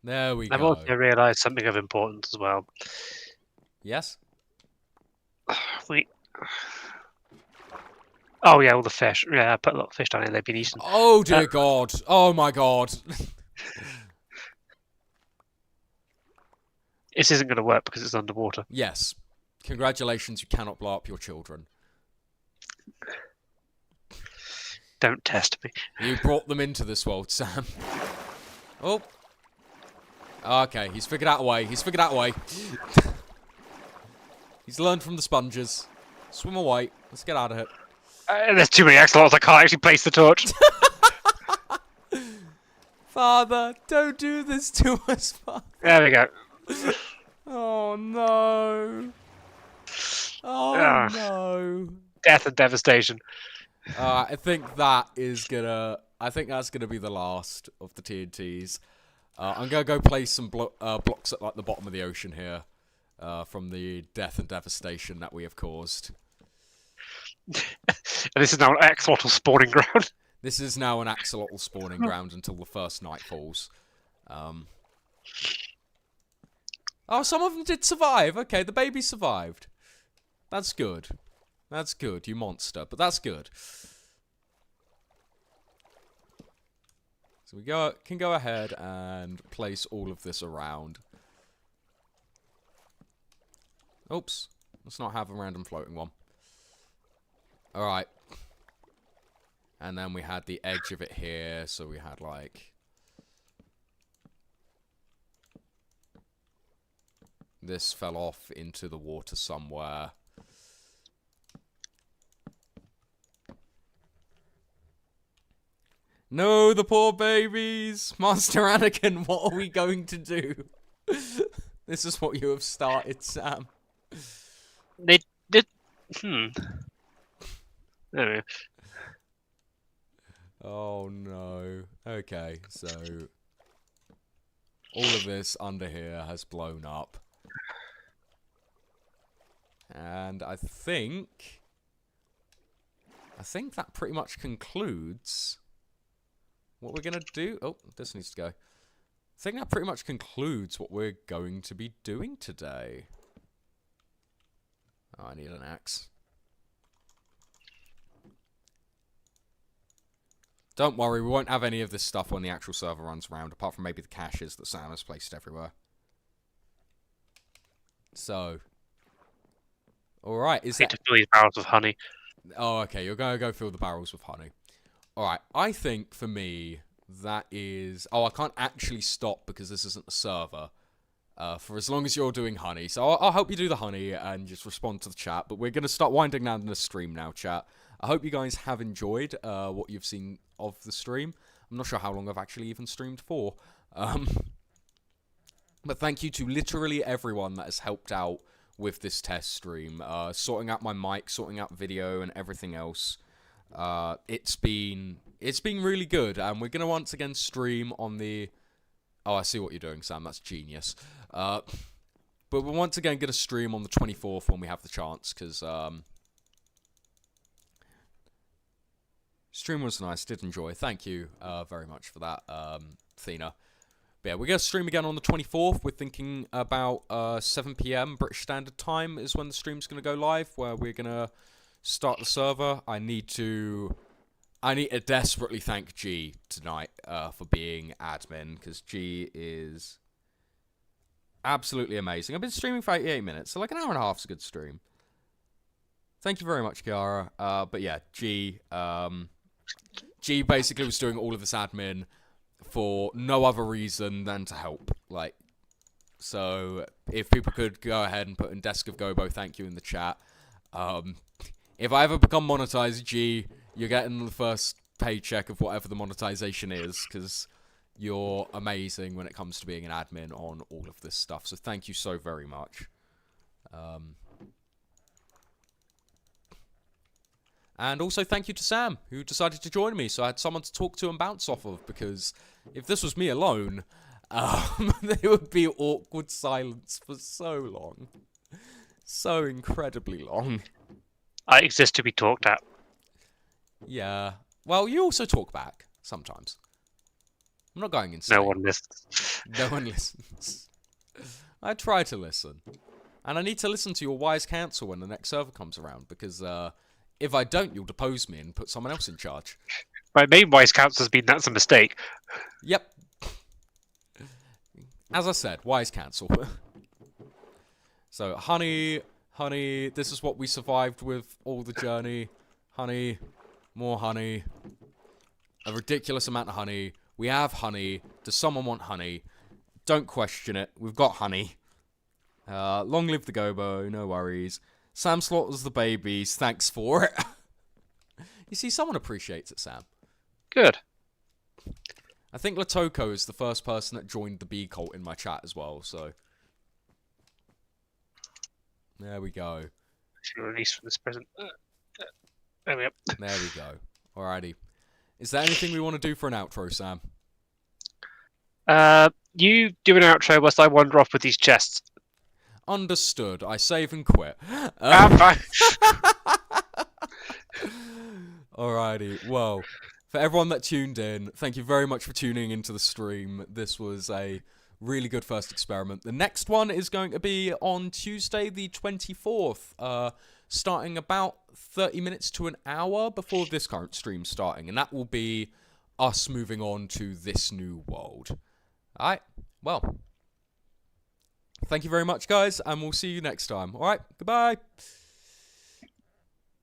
There we go. I've also realised something of importance as well. Yes? Wait. Oh yeah, all the fish. Yeah, I put a lot of fish down here. They've been eaten. Oh dear God! Oh my God! This isn't going to work because it's underwater. Yes. Congratulations, you cannot blow up your children. Don't test me. You brought them into this world, Sam. Oh. Okay, he's figured out a way. He's figured out a way. He's learned from the sponges. Swim away. Let's get out of here. There's too many axolotls. I can't actually place the torch. Father, don't do this to us, Father. There we go. Oh no. Oh no. Death and devastation. I think that is gonna. I think that's gonna be the last of the TNTs. I'm gonna go place some blocks at like the bottom of the ocean here, from the death and devastation that we have caused. And this is now an axolotl spawning ground. This is now an axolotl spawning ground until the first night falls. Oh, some of them did survive. Okay, the baby survived. That's good. That's good, you monster. But that's good. So we can go ahead and place all of this around. Oops. Let's not have a random floating one. Alright. And then we had the edge of it here, so we had, like... This fell off into the water somewhere. No, the poor babies! Master Anakin, what are we going to do? This is what you have started, Sam. They did. Anyway. Oh no. Okay, so all of this under here has blown up. And I think that pretty much concludes what we're gonna do. Oh, this needs to go. I think that pretty much concludes what we're going to be doing today. Oh, I need an axe. Don't worry, we won't have any of this stuff when the actual server runs around, apart from maybe the caches that Sam has placed everywhere. So. Alright, is that... to fill these barrels with honey. Oh, okay, you're going to go fill the barrels with honey. Alright, I think for me, that is... Oh, I can't actually stop because this isn't a server. For as long as you're doing honey. So I'll help you do the honey and just respond to the chat. But we're going to start winding down the stream now, chat. I hope you guys have enjoyed what you've seen of the stream. I'm not sure how long I've actually even streamed for. But thank you to literally everyone that has helped out with this test stream. Sorting out my mic, sorting out video and everything else. It's been really good. And we're going to once again stream on the... Oh, I see what you're doing, Sam. That's genius. But we're once again going to stream on the 24th when we have the chance, because... Stream was nice, did enjoy. Thank you very much for that, Thena. But yeah, we're going to stream again on the 24th. We're thinking about 7 PM British Standard Time is when the stream's going to go live, where we're going to start the server. I need to desperately thank G tonight for being admin, because G is absolutely amazing. I've been streaming for 88 minutes, so like an hour and a half is a good stream. Thank you very much, Kiara. But yeah, G basically was doing all of this admin for no other reason than to help. Like, so if people could go ahead and put in Desk of Gobo, thank you in the chat. If I ever become monetized, G, you're getting the first paycheck of whatever the monetization is, because you're amazing when it comes to being an admin on all of this stuff. So thank you so very much. And also thank you to Sam, who decided to join me, so I had someone to talk to and bounce off of, because if this was me alone, there would be awkward silence for so long. So incredibly long. I exist to be talked at. Yeah. Well, you also talk back, sometimes. I'm not going insane. No one listens. No one listens. I try to listen. And I need to listen to your wise counsel when the next server comes around, because, if I don't, you'll depose me and put someone else in charge. My main wise counsel has been that's a mistake. Yep. As I said, wise counsel. So, honey, this is what we survived with all the journey. Honey, more honey. A ridiculous amount of honey. We have honey. Does someone want honey? Don't question it. We've got honey. Long live the Gobo, no worries. Sam slaughters the babies, thanks for it. You see, someone appreciates it, Sam. Good. I think Latoko is the first person that joined the bee cult in my chat as well, so... There we go. Should release from this present. There we go. There we go. Alrighty. Is there anything we want to do for an outro, Sam? You do an outro whilst I wander off with these chests. Understood. I save and quit. Alrighty. Well, for everyone that tuned in, thank you very much for tuning into the stream. This was a really good first experiment. The next one is going to be on Tuesday the 24th, starting about 30 minutes to an hour before this current stream starting, and that will be us moving on to this new world. Alright, well, thank you very much, guys, and we'll see you next time. Alright, goodbye!